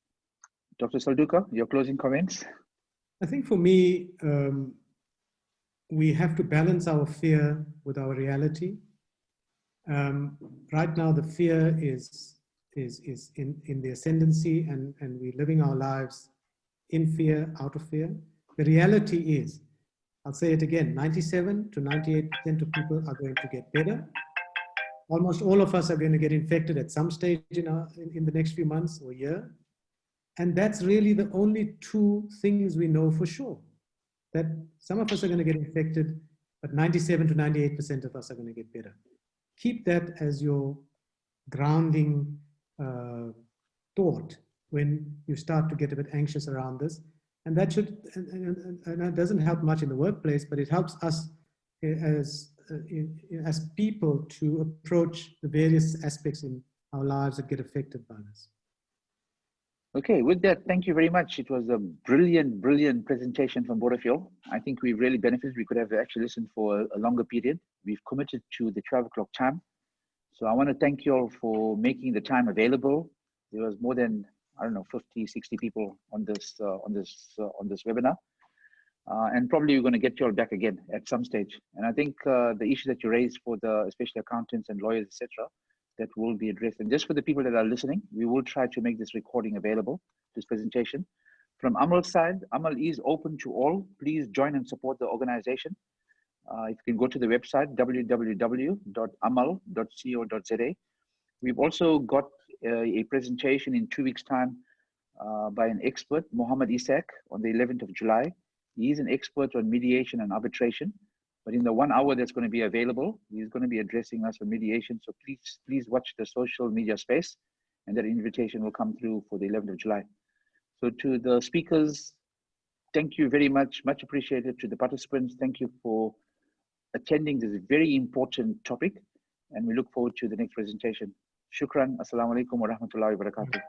Dr. Saldukar, your closing comments? I think for me, we have to balance our fear with our reality. Right now, the fear is in the ascendancy, and we're living our lives in fear, out of fear. The reality is, I'll say it again, 97 to 98% of people are going to get better. Almost all of us are going to get infected at some stage in the next few months or year. And that's really the only two things we know for sure. That some of us are going to get infected, but 97 to 98% of us are going to get better. Keep that as your grounding thought when you start to get a bit anxious around this. And that should, and it doesn't help much in the workplace, but it helps us as people to approach the various aspects in our lives that get affected by this. Okay, with that, thank you very much. It was a brilliant, brilliant presentation from both of you. I think we really benefited. We could have actually listened for a longer period. We've committed to the 12 o'clock time. So I want to thank you all for making the time available. There was more than, I don't know, 50, 60 people on this webinar. And probably we're going to get you all back again at some stage. And I think the issues that you raised for the, especially accountants and lawyers, etc., that will be addressed. And just for the people that are listening, we will try to make this recording available, this presentation. From Amal's side, Amal is open to all. Please join and support the organization. If you can go to the website, www.amal.co.za. We've also got a presentation in 2 weeks' time by an expert, Mohammed Isak, on the 11th of July. He is an expert on mediation and arbitration, but in the 1 hour that's going to be available, he's going to be addressing us on mediation. So please watch the social media space, and that invitation will come through for the 11th of July. So to the speakers, thank you very much, much appreciated. To the participants, thank you for attending this very important topic, and we look forward to the next presentation. Shukran. Assalamu alaikum wa rahmatullahi wa barakatuh.